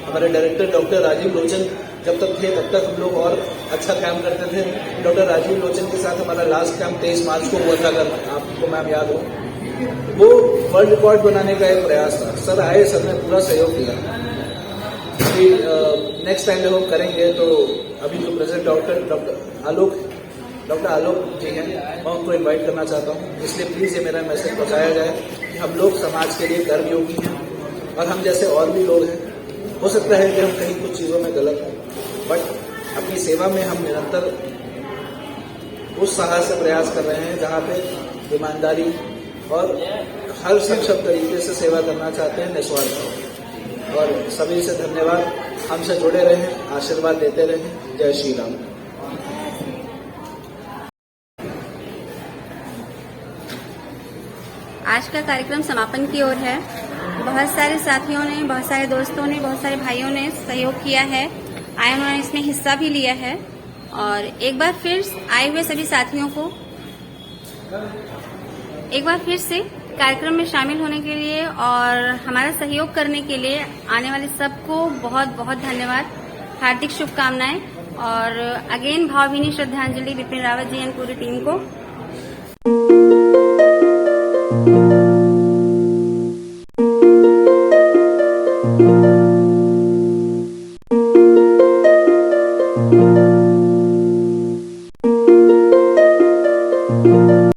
हमारे डायरेक्टर डॉक्टर राजीव लोचन, जब तक थे तब तक हम लोग और अच्छा काम करते थे। डॉक्टर राजीव लोचन के साथ हमारा लास्ट कैंप 23 मार्च को हुआ था, अगर आपको मैम याद हो। वो वर्ल्ड रिकॉर्ड बनाने का एक प्रयास था। सर आए, सर ने पूरा सहयोग दिया। नेक्स्ट टाइम जब हम करेंगे तो अभी जो प्रेसिडेंट डॉक्टर आलोक जी हैं, मैं उनको इन्वाइट करना चाहता हूँ। इसलिए प्लीज़ ये मेरा मैसेज पहुँचाया जाए कि हम लोग समाज के लिए गर्व योगी हैं और हम जैसे और भी लोग हैं। हो सकता है कि हम कहीं कुछ चीज़ों में गलत हैं, बट अपनी सेवा में हम निरंतर उस साहस से प्रयास कर रहे हैं जहाँ पे ईमानदारी और हर सक्षम तरीके से सेवा करना चाहते हैं निस्वार्थ। और सभी से धन्यवाद। हमसे जुड़े रहें, आशीर्वाद देते रहें। जय श्री राम। आज का कार्यक्रम समापन की ओर है। बहुत सारे साथियों ने, बहुत सारे दोस्तों ने, बहुत सारे भाइयों ने सहयोग किया है, आए उन्होंने इसमें हिस्सा भी लिया है। और एक बार फिर आए हुए सभी साथियों को एक बार फिर से कार्यक्रम में शामिल होने के लिए और हमारा सहयोग करने के लिए आने वाले सबको बहुत बहुत धन्यवाद, हार्दिक शुभकामनाएं। और अगेन भावभीनी श्रद्धांजलि विपिन रावत जी एंड पूरी टीम को।